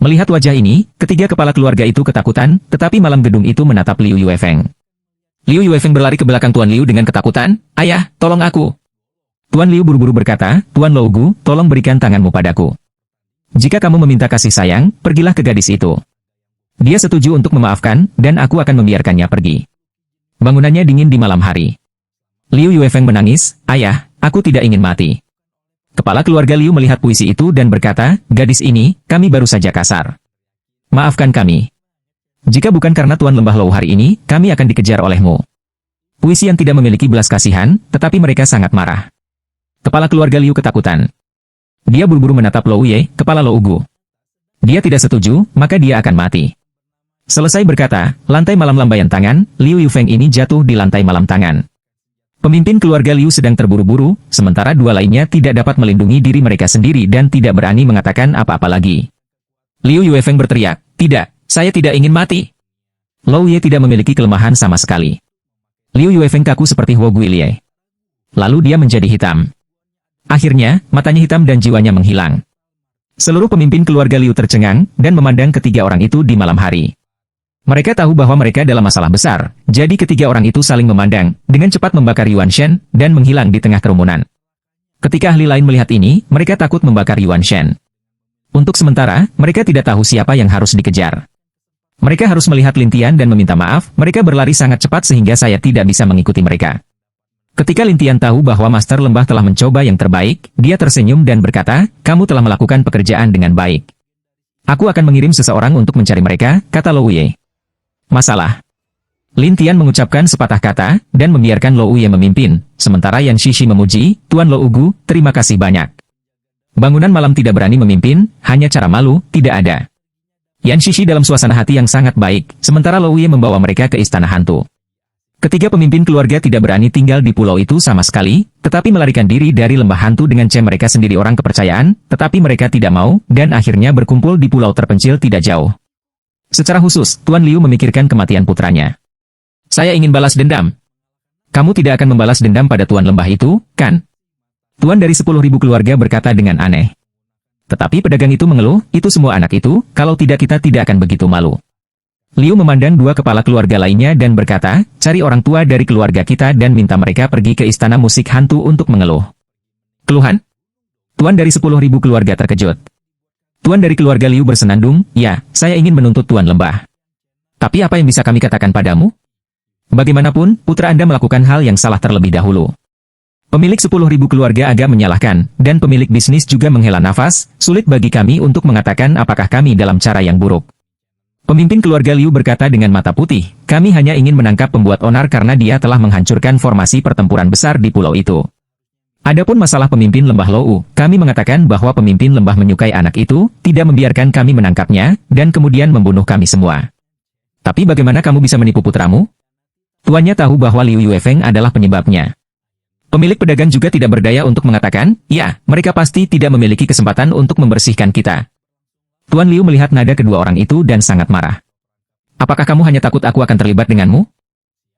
Melihat wajah ini, ketiga kepala keluarga itu ketakutan, tetapi malam gedung itu menatap Liu Yuefeng. Liu Yuefeng berlari ke belakang Tuan Liu dengan ketakutan, "Ayah, tolong aku." Tuan Liu buru-buru berkata, "Tuan Lou Gu, tolong berikan tanganmu padaku. Jika kamu meminta kasih sayang, pergilah ke gadis itu. Dia setuju untuk memaafkan, dan aku akan membiarkannya pergi." Bangunannya dingin di malam hari. Liu Yuefeng menangis, "Ayah, aku tidak ingin mati." Kepala keluarga Liu melihat puisi itu dan berkata, "Gadis ini, kami baru saja kasar. Maafkan kami." Jika bukan karena Tuan Lembah Lou hari ini, kami akan dikejar olehmu. Puisi yang tidak memiliki belas kasihan, tetapi mereka sangat marah. Kepala keluarga Liu ketakutan. Dia buru-buru menatap Lou Ye, kepala Lou Gu. Dia tidak setuju, maka dia akan mati. Selesai berkata, lantai malam lambaian tangan, Liu Yufeng ini jatuh di lantai malam tangan. Pemimpin keluarga Liu sedang terburu-buru, sementara dua lainnya tidak dapat melindungi diri mereka sendiri dan tidak berani mengatakan apa-apa lagi. Liu Yufeng berteriak, tidak, saya tidak ingin mati. Lou Ye tidak memiliki kelemahan sama sekali. Liu Yufeng kaku seperti Huo Guilie. Lalu dia menjadi hitam. Akhirnya, matanya hitam dan jiwanya menghilang. Seluruh pemimpin keluarga Liu tercengang dan memandang ketiga orang itu di malam hari. Mereka tahu bahwa mereka dalam masalah besar, jadi ketiga orang itu saling memandang, dengan cepat membakar Yuan Shen, dan menghilang di tengah kerumunan. Ketika ahli lain melihat ini, mereka takut membakar Yuan Shen. Untuk sementara, mereka tidak tahu siapa yang harus dikejar. Mereka harus melihat Lin Tian dan meminta maaf, mereka berlari sangat cepat sehingga saya tidak bisa mengikuti mereka. Ketika Lin Tian tahu bahwa Master Lembah telah mencoba yang terbaik, dia tersenyum dan berkata, kamu telah melakukan pekerjaan dengan baik. Aku akan mengirim seseorang untuk mencari mereka, kata Lou Ye. Masalah. Lin Tian mengucapkan sepatah kata, dan membiarkan Lou Ye memimpin, sementara Yan Shishi memuji, Tuan Lou Gu, terima kasih banyak. Bangunan malam tidak berani memimpin, hanya cara malu, tidak ada. Yan Shishi dalam suasana hati yang sangat baik, sementara Lou Ye membawa mereka ke istana hantu. Ketiga pemimpin keluarga tidak berani tinggal di pulau itu sama sekali, tetapi melarikan diri dari lembah hantu dengan mereka sendiri orang kepercayaan, tetapi mereka tidak mau, dan akhirnya berkumpul di pulau terpencil tidak jauh. Secara khusus, Tuan Liu memikirkan kematian putranya. Saya ingin balas dendam. Kamu tidak akan membalas dendam pada Tuan Lembah itu, kan? Tuan dari 10.000 keluarga berkata dengan aneh. Tetapi pedagang itu mengeluh, itu semua anak itu, kalau tidak kita tidak akan begitu malu. Liu memandang dua kepala keluarga lainnya dan berkata, cari orang tua dari keluarga kita dan minta mereka pergi ke istana musik hantu untuk mengeluh. Keluhan? Tuan dari 10.000 keluarga terkejut. Tuan dari keluarga Liu bersenandung, ya, saya ingin menuntut Tuan Lembah. Tapi apa yang bisa kami katakan padamu? Bagaimanapun, putra Anda melakukan hal yang salah terlebih dahulu. Pemilik 10.000 keluarga agak menyalahkan, dan pemilik bisnis juga menghela nafas, sulit bagi kami untuk mengatakan apakah kami dalam cara yang buruk. Pemimpin keluarga Liu berkata dengan mata putih, kami hanya ingin menangkap pembuat onar karena dia telah menghancurkan formasi pertempuran besar di pulau itu. Adapun masalah pemimpin lembah Lou, kami mengatakan bahwa pemimpin lembah menyukai anak itu, tidak membiarkan kami menangkapnya, dan kemudian membunuh kami semua. Tapi bagaimana kamu bisa menipu putramu? Tuannya tahu bahwa Liu Yufeng adalah penyebabnya. Pemilik pedagang juga tidak berdaya untuk mengatakan, ya, mereka pasti tidak memiliki kesempatan untuk membersihkan kita. Tuan Liu melihat nada kedua orang itu dan sangat marah. Apakah kamu hanya takut aku akan terlibat denganmu?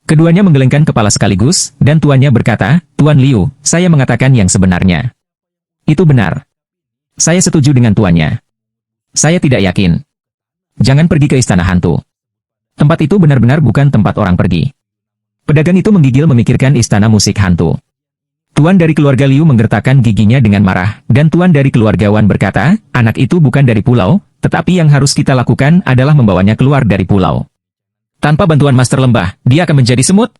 Keduanya menggelengkan kepala sekaligus, dan tuannya berkata, Tuan Liu, saya mengatakan yang sebenarnya. Itu benar. Saya setuju dengan tuannya. Saya tidak yakin. Jangan pergi ke istana hantu. Tempat itu benar-benar bukan tempat orang pergi. Pedagang itu menggigil memikirkan istana musik hantu. Tuan dari keluarga Liu menggertakkan giginya dengan marah, dan tuan dari keluarga Wan berkata, anak itu bukan dari pulau, tetapi yang harus kita lakukan adalah membawanya keluar dari pulau. Tanpa bantuan Master Lembah, dia akan menjadi semut?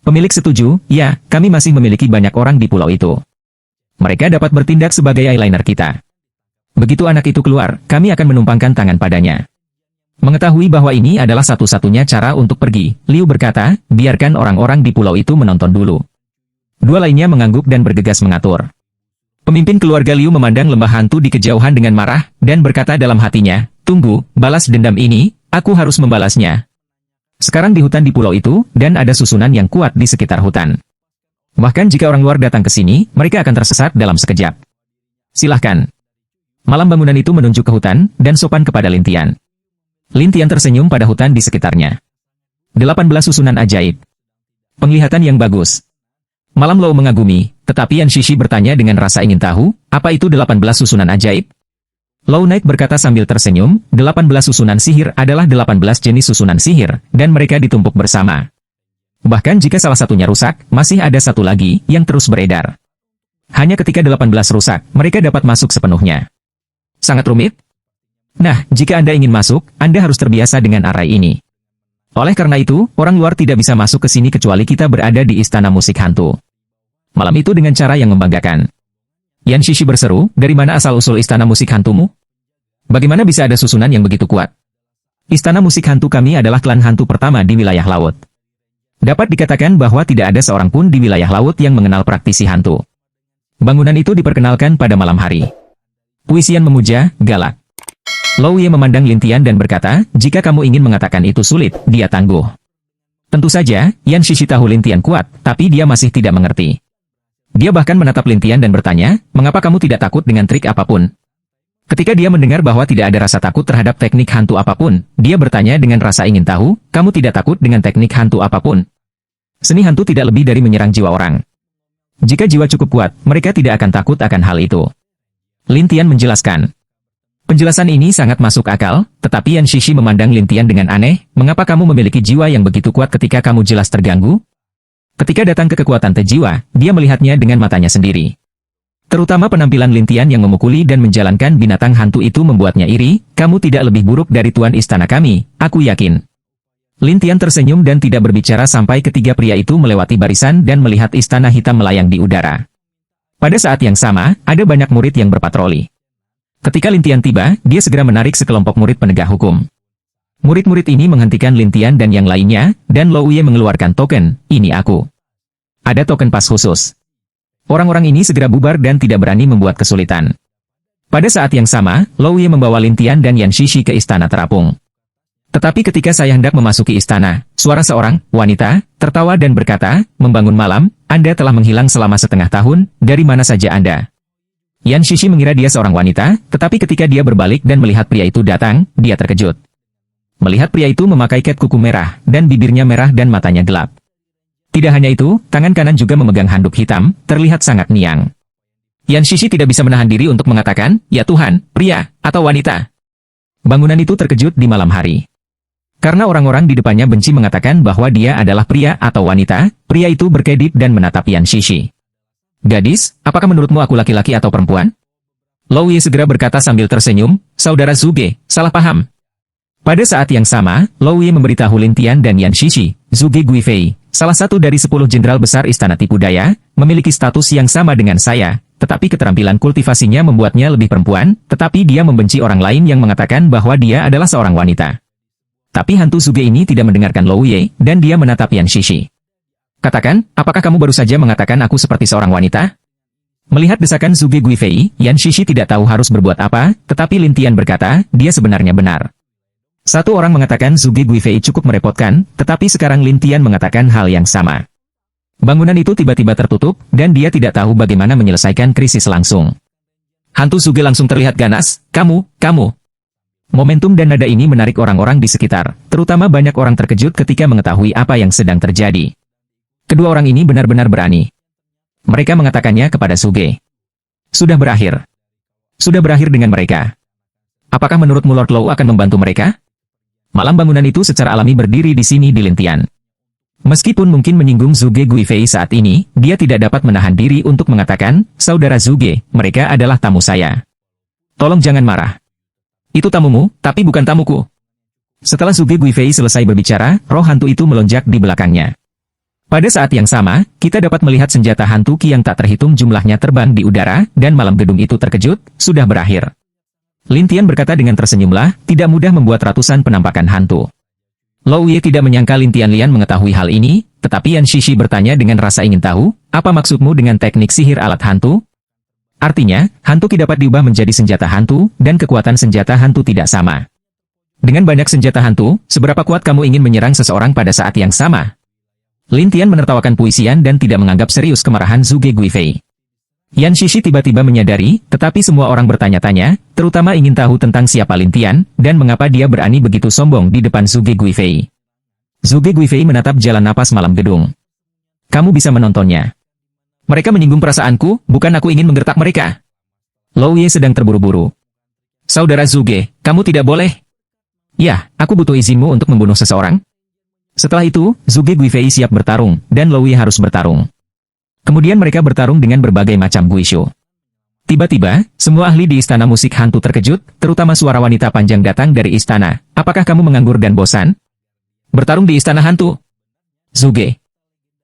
Pemilik setuju, ya, kami masih memiliki banyak orang di pulau itu. Mereka dapat bertindak sebagai eyeliner kita. Begitu anak itu keluar, kami akan menumpangkan tangan padanya. Mengetahui bahwa ini adalah satu-satunya cara untuk pergi, Liu berkata, biarkan orang-orang di pulau itu menonton dulu. Dua lainnya mengangguk dan bergegas mengatur. Pemimpin keluarga Liu memandang lembah hantu di kejauhan dengan marah, dan berkata dalam hatinya, tunggu, balas dendam ini, aku harus membalasnya. Sekarang di hutan di pulau itu, dan ada susunan yang kuat di sekitar hutan. Bahkan jika orang luar datang ke sini, mereka akan tersesat dalam sekejap. Silahkan. Malam bangunan itu menunjuk ke hutan, dan sopan kepada Lin Tian. Lin Tian tersenyum pada hutan di sekitarnya. 18 susunan ajaib. Penglihatan yang bagus. Malam Lou mengagumi, tetapi Yan Shishi bertanya dengan rasa ingin tahu, apa itu 18 susunan ajaib? Lou Knight berkata sambil tersenyum, 18 susunan sihir adalah 18 jenis susunan sihir, dan mereka ditumpuk bersama. Bahkan jika salah satunya rusak, masih ada satu lagi, yang terus beredar. Hanya ketika 18 rusak, mereka dapat masuk sepenuhnya. Sangat rumit? Nah, jika Anda ingin masuk, Anda harus terbiasa dengan arai ini. Oleh karena itu, orang luar tidak bisa masuk ke sini kecuali kita berada di istana musik hantu. Malam itu dengan cara yang membanggakan. Yan Shishi berseru, dari mana asal-usul istana musik hantumu? Bagaimana bisa ada susunan yang begitu kuat? Istana musik hantu kami adalah klan hantu pertama di wilayah laut. Dapat dikatakan bahwa tidak ada seorang pun di wilayah laut yang mengenal praktisi hantu. Bangunan itu diperkenalkan pada malam hari. Puisian memuja, galak. Lou Ye memandang Lin Tian dan berkata, jika kamu ingin mengatakan itu sulit, dia tangguh. Tentu saja, Yan Shishi tahu Lin Tian kuat, tapi dia masih tidak mengerti. Dia bahkan menatap Lin Tian dan bertanya, mengapa kamu tidak takut dengan trik apapun? Ketika dia mendengar bahwa tidak ada rasa takut terhadap teknik hantu apapun, dia bertanya dengan rasa ingin tahu, kamu tidak takut dengan teknik hantu apapun? Seni hantu tidak lebih dari menyerang jiwa orang. Jika jiwa cukup kuat, mereka tidak akan takut akan hal itu. Lin Tian menjelaskan. Penjelasan ini sangat masuk akal, tetapi Yan Shishi memandang Lin Tian dengan aneh, mengapa kamu memiliki jiwa yang begitu kuat ketika kamu jelas terganggu? Ketika datang ke kekuatan jiwa, dia melihatnya dengan matanya sendiri. Terutama penampilan Lin Tian yang memukuli dan menjalankan binatang hantu itu membuatnya iri, kamu tidak lebih buruk dari tuan istana kami, aku yakin. Lin Tian tersenyum dan tidak berbicara sampai ketiga pria itu melewati barisan dan melihat istana hitam melayang di udara. Pada saat yang sama, ada banyak murid yang berpatroli. Ketika Lin Tian tiba, dia segera menarik sekelompok murid penegak hukum. Murid-murid ini menghentikan Lin Tian dan yang lainnya, dan Lou Ye mengeluarkan token, ini aku. Ada token pas khusus. Orang-orang ini segera bubar dan tidak berani membuat kesulitan. Pada saat yang sama, Lou Ye membawa Lin Tian dan Yan Shishi ke istana terapung. Tetapi ketika saya hendak memasuki istana, suara seorang wanita tertawa dan berkata, membangun malam, Anda telah menghilang selama setengah tahun, dari mana saja Anda? Yan Shishi mengira dia seorang wanita, tetapi ketika dia berbalik dan melihat pria itu datang, dia terkejut. Melihat pria itu memakai ket kuku merah, dan bibirnya merah dan matanya gelap. Tidak hanya itu, tangan kanan juga memegang handuk hitam, terlihat sangat niang. Yan Shishi tidak bisa menahan diri untuk mengatakan, ya Tuhan, pria, atau wanita. Bangunan itu terkejut di malam hari. Karena orang-orang di depannya benci mengatakan bahwa dia adalah pria atau wanita, pria itu berkedip dan menatap Yan Shishi. Gadis, apakah menurutmu aku laki-laki atau perempuan? Lou Ye segera berkata sambil tersenyum, saudara Zuge, salah paham. Pada saat yang sama, Lou Ye memberitahu Lin Tian dan Yan Shishi, Zuge Guifei, salah satu dari 10 jenderal besar Istana Tipu Daya, memiliki status yang sama dengan saya, tetapi keterampilan kultivasinya membuatnya lebih perempuan, tetapi dia membenci orang lain yang mengatakan bahwa dia adalah seorang wanita. Tapi hantu Zuge ini tidak mendengarkan Lou Ye, dan dia menatap Yan Shishi. Katakan, apakah kamu baru saja mengatakan aku seperti seorang wanita? Melihat desakan Zuge Guifei, Yan Shishi tidak tahu harus berbuat apa, tetapi Lin Tian berkata, dia sebenarnya benar. Satu orang mengatakan Zuge Guifei cukup merepotkan, tetapi sekarang Lin Tian mengatakan hal yang sama. Bangunan itu tiba-tiba tertutup, dan dia tidak tahu bagaimana menyelesaikan krisis langsung. Hantu Zuge langsung terlihat ganas, kamu. Momentum dan nada ini menarik orang-orang di sekitar, terutama banyak orang terkejut ketika mengetahui apa yang sedang terjadi. Kedua orang ini benar-benar berani. Mereka mengatakannya kepada Zuge. Sudah berakhir. Sudah berakhir dengan mereka. Apakah menurutmu Lord Lou akan membantu mereka? Malam bangunan itu secara alami berdiri di sini di Lin Tian. Meskipun mungkin menyinggung Zuge Guifei saat ini, dia tidak dapat menahan diri untuk mengatakan, saudara Zuge, mereka adalah tamu saya. Tolong jangan marah. Itu tamumu, tapi bukan tamuku. Setelah Zuge Guifei selesai berbicara, roh hantu itu melonjak di belakangnya. Pada saat yang sama, kita dapat melihat senjata hantu Ki yang tak terhitung jumlahnya terbang di udara, dan malam gedung itu terkejut, sudah berakhir. Lin Tian berkata dengan tersenyumlah, tidak mudah membuat ratusan penampakan hantu. Lou Ye tidak menyangka Lin Tian Lian mengetahui hal ini, tetapi Yan Shishi bertanya dengan rasa ingin tahu, apa maksudmu dengan teknik sihir alat hantu? Artinya, hantu Ki dapat diubah menjadi senjata hantu, dan kekuatan senjata hantu tidak sama. Dengan banyak senjata hantu, seberapa kuat kamu ingin menyerang seseorang pada saat yang sama? Lin Tian menertawakan puisian dan tidak menganggap serius kemarahan Zuge Guifei. Yan Shishi tiba-tiba menyadari, tetapi semua orang bertanya-tanya, terutama ingin tahu tentang siapa Lin Tian, dan mengapa dia berani begitu sombong di depan Zuge Guifei. Zuge Guifei menatap jalan napas malam gedung. Kamu bisa menontonnya. Mereka menyinggung perasaanku, bukan aku ingin menggertak mereka. Lou Ye sedang terburu-buru. Saudara Zuge, kamu tidak boleh. Ya, aku butuh izinmu untuk membunuh seseorang. Setelah itu, Zuge Guifei siap bertarung, dan Lou Ye harus bertarung. Kemudian mereka bertarung dengan berbagai macam guishu. Tiba-tiba, semua ahli di istana musik hantu terkejut, terutama suara wanita panjang datang dari istana. Apakah kamu menganggur dan bosan? Bertarung di istana hantu? Zuge.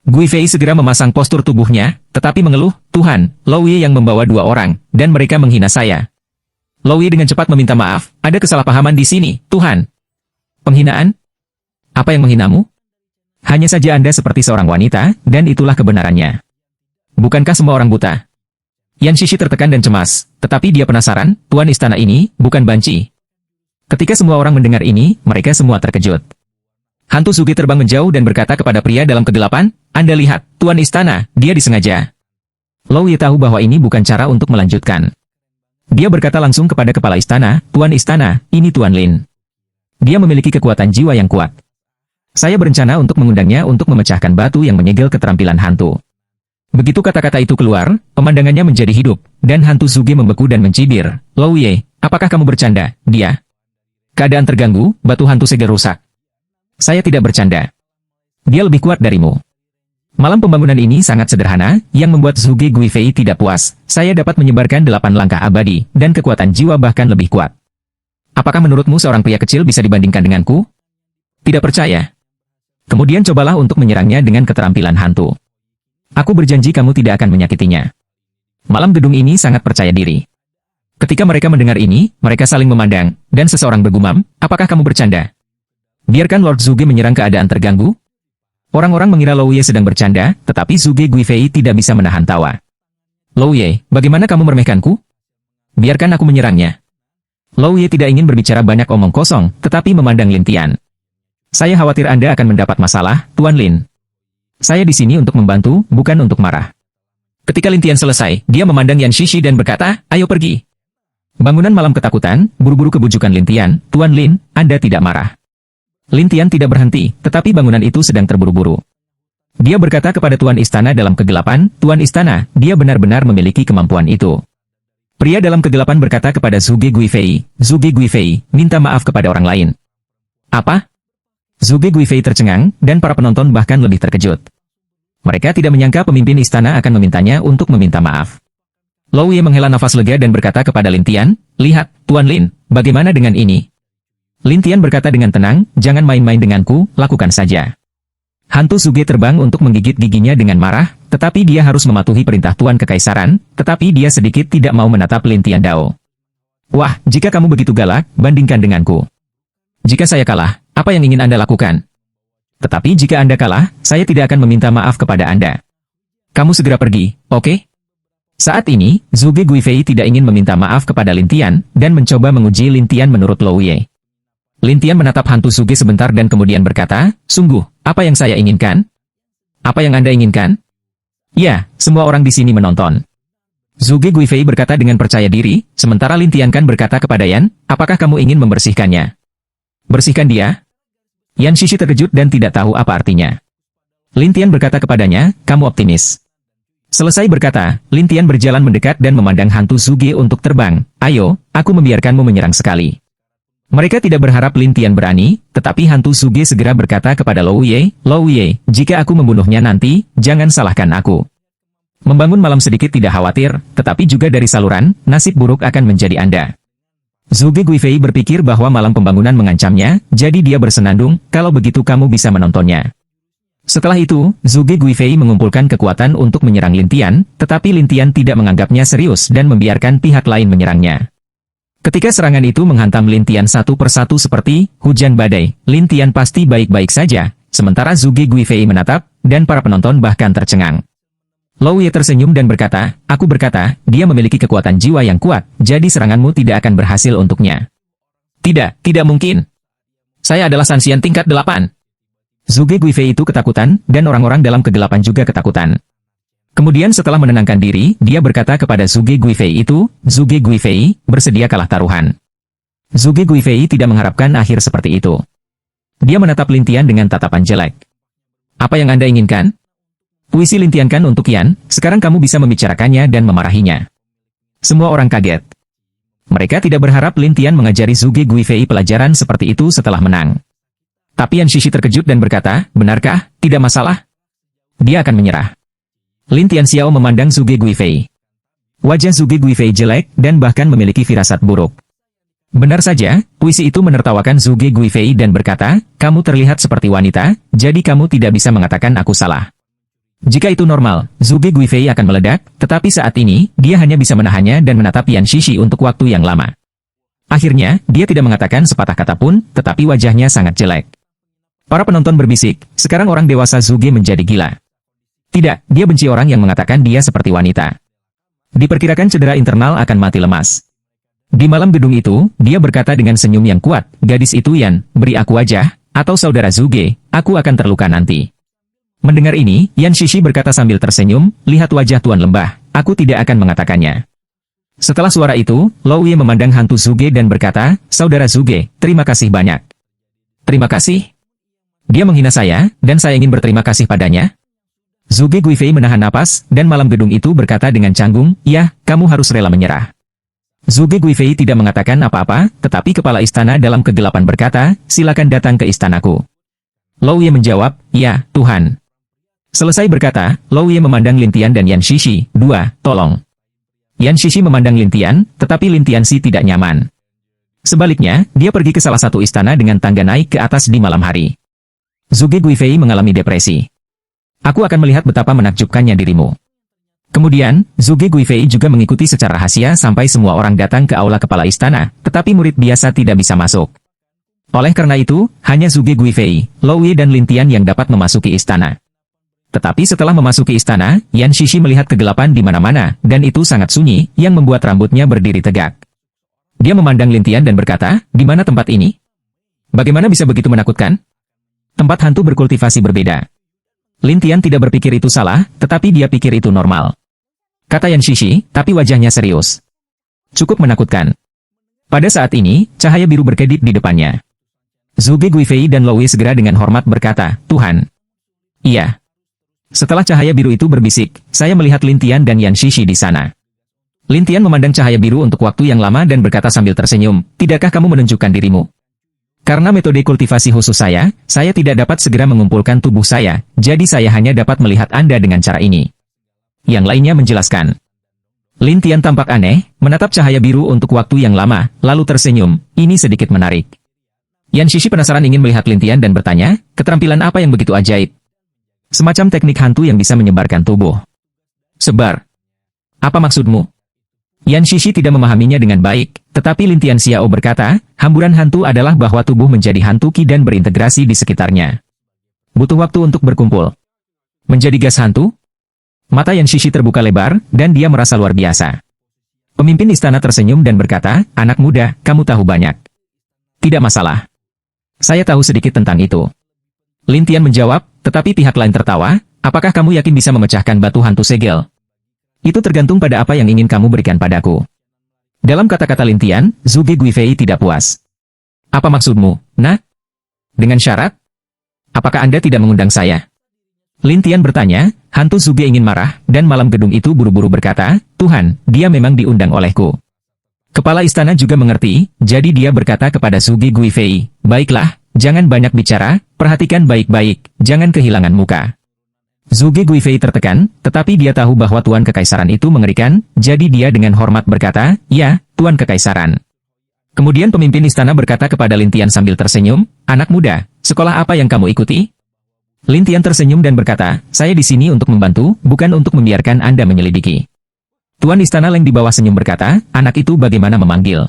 Guifei segera memasang postur tubuhnya, tetapi mengeluh, Tuhan, Lou Ye yang membawa 2 orang, dan mereka menghina saya. Lou Ye dengan cepat meminta maaf, ada kesalahpahaman di sini, Tuhan. Penghinaan? Apa yang menghinamu? Hanya saja Anda seperti seorang wanita, dan itulah kebenarannya. Bukankah semua orang buta? Yan Shishi tertekan dan cemas, tetapi dia penasaran, tuan istana ini, bukan banci. Ketika semua orang mendengar ini, mereka semua terkejut. Hantu Zuge terbang menjauh dan berkata kepada pria dalam kegelapan, Anda lihat, tuan istana, dia disengaja. Lou Ye tahu bahwa ini bukan cara untuk melanjutkan. Dia berkata langsung kepada kepala istana, Tuan istana, ini Tuan Lin. Dia memiliki kekuatan jiwa yang kuat. Saya berencana untuk mengundangnya untuk memecahkan batu yang menyegel keterampilan hantu. Begitu kata-kata itu keluar, pemandangannya menjadi hidup, dan hantu Zuge membeku dan mencibir. Lou Ye, apakah kamu bercanda? Dia. Keadaan terganggu, batu hantu segel rusak. Saya tidak bercanda. Dia lebih kuat darimu. Malam pembangunan ini sangat sederhana, yang membuat Zuge Guifei tidak puas. Saya dapat menyebarkan 8 langkah abadi, dan kekuatan jiwa bahkan lebih kuat. Apakah menurutmu seorang pria kecil bisa dibandingkan denganku? Tidak percaya. Kemudian cobalah untuk menyerangnya dengan keterampilan hantu. Aku berjanji kamu tidak akan menyakitinya. Malam gedung ini sangat percaya diri. Ketika mereka mendengar ini, mereka saling memandang, dan seseorang bergumam, apakah kamu bercanda? Biarkan Lord Zuge menyerang keadaan terganggu. Orang-orang mengira Lou Ye sedang bercanda, tetapi Zuge Guifei tidak bisa menahan tawa. Lou Ye, bagaimana kamu meremehkanku? Biarkan aku menyerangnya. Lou Ye tidak ingin berbicara banyak omong kosong, tetapi memandang Lin Tian. Saya khawatir Anda akan mendapat masalah, Tuan Lin. Saya di sini untuk membantu, bukan untuk marah. Ketika Lin Tian selesai, dia memandang Yan Shishi dan berkata, ayo pergi. Bangunan malam ketakutan, buru-buru kebujukan Lin Tian, Tuan Lin, Anda tidak marah. Lin Tian tidak berhenti, tetapi bangunan itu sedang terburu-buru. Dia berkata kepada Tuan Istana dalam kegelapan, Tuan Istana, dia benar-benar memiliki kemampuan itu. Pria dalam kegelapan berkata kepada Zuge Guifei, minta maaf kepada orang lain. Apa? Zuge Guifei tercengang, dan para penonton bahkan lebih terkejut. Mereka tidak menyangka pemimpin istana akan memintanya untuk meminta maaf. Lou Ye menghela nafas lega dan berkata kepada Lin Tian, lihat, Tuan Lin, bagaimana dengan ini? Lin Tian berkata dengan tenang, jangan main-main denganku, lakukan saja. Hantu Zuge terbang untuk menggigit giginya dengan marah, tetapi dia harus mematuhi perintah Tuan Kekaisaran, tetapi dia sedikit tidak mau menatap Lin Tian Dao. Wah, jika kamu begitu galak, bandingkan denganku. Jika saya kalah, apa yang ingin Anda lakukan? Tetapi jika Anda kalah, saya tidak akan meminta maaf kepada Anda. Kamu segera pergi, oke? Saat ini, Zuge Guifei tidak ingin meminta maaf kepada Lin Tian, dan mencoba menguji Lin Tian menurut Lou Ye. Lin Tian menatap hantu Zuge sebentar dan kemudian berkata, sungguh, apa yang saya inginkan? Apa yang Anda inginkan? Ya, semua orang di sini menonton. Zuge Guifei berkata dengan percaya diri, sementara Lin Tian kan berkata kepada Yan, apakah kamu ingin membersihkannya? Bersihkan dia? Yan Shishi terkejut dan tidak tahu apa artinya. Lin Tian berkata kepadanya, kamu optimis. Selesai berkata, Lin Tian berjalan mendekat dan memandang hantu Zuge untuk terbang. Ayo, aku membiarkanmu menyerang sekali. Mereka tidak berharap Lin Tian berani, tetapi hantu Zuge segera berkata kepada Lou Ye, jika aku membunuhnya nanti, jangan salahkan aku. Membangun malam sedikit tidak khawatir, tetapi juga dari saluran, nasib buruk akan menjadi Anda. Zuge Guifei berpikir bahwa malam pembangunan mengancamnya, jadi dia bersenandung, kalau begitu kamu bisa menontonnya. Setelah itu, Zuge Guifei mengumpulkan kekuatan untuk menyerang Lin Tian, tetapi Lin Tian tidak menganggapnya serius dan membiarkan pihak lain menyerangnya. Ketika serangan itu menghantam Lin Tian satu persatu seperti hujan badai, Lin Tian pasti baik-baik saja, sementara Zuge Guifei menatap, dan para penonton bahkan tercengang. Lou Ye tersenyum dan berkata, aku berkata, dia memiliki kekuatan jiwa yang kuat, jadi seranganmu tidak akan berhasil untuknya. Tidak mungkin. Saya adalah Sanxian tingkat 8. Zuge Guifei itu ketakutan, dan orang-orang dalam kegelapan juga ketakutan. Kemudian setelah menenangkan diri, dia berkata kepada Zuge Guifei itu, Zuge Guifei, bersedia kalah taruhan. Zuge Guifei tidak mengharapkan akhir seperti itu. Dia menatap Lin Tian dengan tatapan jelek. Apa yang Anda inginkan? Puisi Lin Tian kan untuk Yan, sekarang kamu bisa membicarakannya dan memarahinya. Semua orang kaget. Mereka tidak berharap Lin Tian mengajari Zuge Guifei pelajaran seperti itu setelah menang. Tapi Yan Shishi terkejut dan berkata, benarkah? Tidak masalah. Dia akan menyerah. Lin Tian Xiao memandang Zuge Guifei. Wajah Zuge Guifei jelek dan bahkan memiliki firasat buruk. Benar saja, puisi itu menertawakan Zuge Guifei dan berkata, kamu terlihat seperti wanita, jadi kamu tidak bisa mengatakan aku salah. Jika itu normal, Zuge Guifei akan meledak, tetapi saat ini, dia hanya bisa menahannya dan menatap Yan Shishi untuk waktu yang lama. Akhirnya, dia tidak mengatakan sepatah kata pun, tetapi wajahnya sangat jelek. Para penonton berbisik, sekarang orang dewasa Zuge menjadi gila. Tidak, dia benci orang yang mengatakan dia seperti wanita. Diperkirakan cedera internal akan mati lemas. Di malam gedung itu, dia berkata dengan senyum yang kuat, gadis itu Yan, beri aku wajah, atau saudara Zuge, aku akan terluka nanti. Mendengar ini, Yan Shishi berkata sambil tersenyum, lihat wajah Tuan Lembah, aku tidak akan mengatakannya. Setelah suara itu, Lo Wei memandang hantu Zuge dan berkata, saudara Zuge, terima kasih banyak. Terima kasih? Dia menghina saya, dan saya ingin berterima kasih padanya? Zuge Guifei menahan napas, dan malam gedung itu berkata dengan canggung, ya, kamu harus rela menyerah. Zuge Guifei tidak mengatakan apa-apa, tetapi kepala istana dalam kegelapan berkata, silakan datang ke istanaku. Lo Wei menjawab, ya, Tuhan. Selesai berkata, Lo Wei memandang Lin Tian dan Yan Shishi, tolong. Yan Shishi memandang Lin Tian, tetapi Lin Tian si tidak nyaman. Sebaliknya, dia pergi ke salah satu istana dengan tangga naik ke atas di malam hari. Zuge Guifei mengalami depresi. Aku akan melihat betapa menakjubkannya dirimu. Kemudian, Zuge Guifei juga mengikuti secara rahasia sampai semua orang datang ke aula kepala istana, tetapi murid biasa tidak bisa masuk. Oleh karena itu, hanya Zuge Guifei, Lo Wei dan Lin Tian yang dapat memasuki istana. Tetapi setelah memasuki istana, Yan Shishi melihat kegelapan di mana-mana, dan itu sangat sunyi, yang membuat rambutnya berdiri tegak. Dia memandang Lin Tian dan berkata, di mana tempat ini? Bagaimana bisa begitu menakutkan? Tempat hantu berkultivasi berbeda. Lin Tian tidak berpikir itu salah, tetapi dia pikir itu normal. Kata Yan Shishi, tapi wajahnya serius. Cukup menakutkan. Pada saat ini, cahaya biru berkedip di depannya. Zuge Guifei dan Lo Wei segera dengan hormat berkata, Tuhan. Iya. Setelah cahaya biru itu berbisik, saya melihat Lin Tian dan Yan Shishi di sana. Lin Tian memandang cahaya biru untuk waktu yang lama dan berkata sambil tersenyum, tidakkah kamu menunjukkan dirimu? Karena metode kultivasi khusus saya tidak dapat segera mengumpulkan tubuh saya, jadi saya hanya dapat melihat Anda dengan cara ini. Yang lainnya menjelaskan. Lin Tian tampak aneh, menatap cahaya biru untuk waktu yang lama, lalu tersenyum, ini sedikit menarik. Yan Shishi penasaran ingin melihat Lin Tian dan bertanya, keterampilan apa yang begitu ajaib? Semacam teknik hantu yang bisa menyebarkan tubuh. Sebar. Apa maksudmu? Yan Shishi tidak memahaminya dengan baik, tetapi Lin Tian Xiao berkata, hamburan hantu adalah bahwa tubuh menjadi hantu ki dan berintegrasi di sekitarnya. Butuh waktu untuk berkumpul. Menjadi gas hantu? Mata Yan Shishi terbuka lebar, dan dia merasa luar biasa. Pemimpin istana tersenyum dan berkata, anak muda, kamu tahu banyak. Tidak masalah. Saya tahu sedikit tentang itu. Lin Tian menjawab, tetapi pihak lain tertawa, apakah kamu yakin bisa memecahkan batu hantu segel? Itu tergantung pada apa yang ingin kamu berikan padaku. Dalam kata-kata Lin Tian, Zuge Guifei tidak puas. Apa maksudmu, nak? Dengan syarat? Apakah Anda tidak mengundang saya? Lin Tian bertanya, hantu Zuge ingin marah, dan malam gedung itu buru-buru berkata, Tuhan, dia memang diundang olehku. Kepala istana juga mengerti, jadi dia berkata kepada Zuge Guifei, baiklah, jangan banyak bicara, perhatikan baik-baik, jangan kehilangan muka. Zuge Guifei tertekan, tetapi dia tahu bahwa Tuan Kekaisaran itu mengerikan, jadi dia dengan hormat berkata, ya, Tuan Kekaisaran. Kemudian pemimpin istana berkata kepada Lin Tian sambil tersenyum, anak muda, sekolah apa yang kamu ikuti? Lin Tian tersenyum dan berkata, saya di sini untuk membantu, bukan untuk membiarkan Anda menyelidiki. Tuan istana Leng di bawah senyum berkata, anak itu bagaimana memanggil?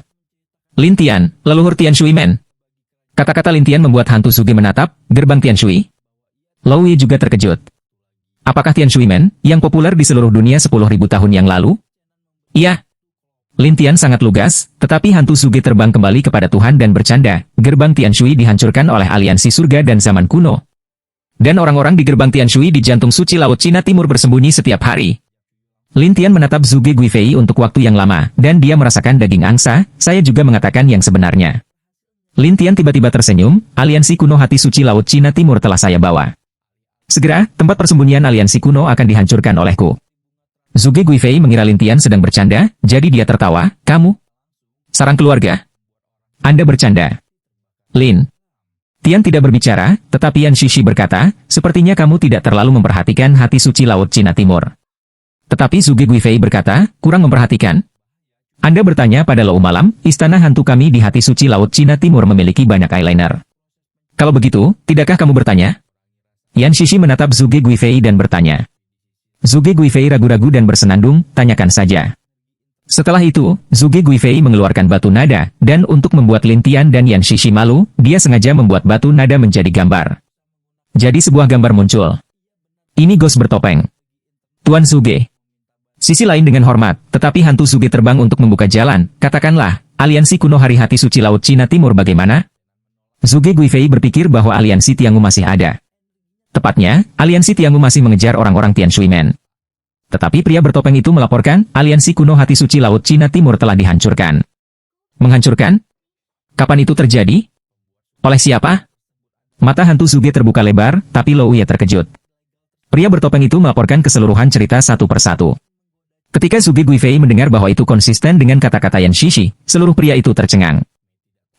Lin Tian, leluhur Tian Shui Men. Kata-kata Lin Tian membuat hantu Zuge menatap, gerbang Tian Shui. Lo Wei juga terkejut. Apakah Tian Shui Men, yang populer di seluruh dunia 10.000 tahun yang lalu? Iya. Lin Tian sangat lugas, tetapi hantu Zuge terbang kembali kepada Tuhan dan bercanda, gerbang Tian Shui dihancurkan oleh aliansi surga dan zaman kuno. Dan orang-orang di gerbang Tian Shui di jantung suci Laut Cina Timur bersembunyi setiap hari. Lin Tian menatap Zuge Guifei untuk waktu yang lama, dan dia merasakan daging angsa, saya juga mengatakan yang sebenarnya. Lin Tian tiba-tiba tersenyum, aliansi kuno hati suci Laut Cina Timur telah saya bawa. Segera, tempat persembunyian aliansi kuno akan dihancurkan olehku. Zuge Guifei mengira Lin Tian sedang bercanda, jadi dia tertawa, kamu? Sarang keluarga? Anda bercanda. Lin Tian tidak berbicara, tetapi Yan Shishi berkata, sepertinya kamu tidak terlalu memperhatikan hati suci Laut Cina Timur. Tetapi Zuge Guifei berkata, kurang memperhatikan? Anda bertanya pada Lo Malam, istana hantu kami di hati suci Laut Cina Timur memiliki banyak eyeliner. Kalau begitu, tidakkah kamu bertanya? Yan Shishi menatap Zuge Guifei dan bertanya. Zuge Guifei ragu-ragu dan bersenandung, tanyakan saja. Setelah itu, Zhuge Guifei mengeluarkan batu nada, dan untuk membuat Lin Tian dan Yan Shishi malu, dia sengaja membuat batu nada menjadi gambar. Jadi sebuah gambar muncul. Ini ghost bertopeng. Tuan Zhuge. Sisi lain dengan hormat, tetapi hantu Zhuge terbang untuk membuka jalan, katakanlah, aliansi kuno Hari Hati Suci Laut Cina Timur bagaimana? Zhuge Guifei berpikir bahwa aliansi Tiangu masih ada. Tepatnya, aliansi Tiangu masih mengejar orang-orang Tian Shuimen. Tetapi pria bertopeng itu melaporkan, aliansi kuno Hati Suci Laut Cina Timur telah dihancurkan. Menghancurkan? Kapan itu terjadi? Oleh siapa? Mata hantu Zhuge terbuka lebar, tapi Lou Ye terkejut. Pria bertopeng itu melaporkan keseluruhan cerita satu persatu. Ketika Zhuge Guifei mendengar bahwa itu konsisten dengan kata-kata Yan Shishi, seluruh pria itu tercengang.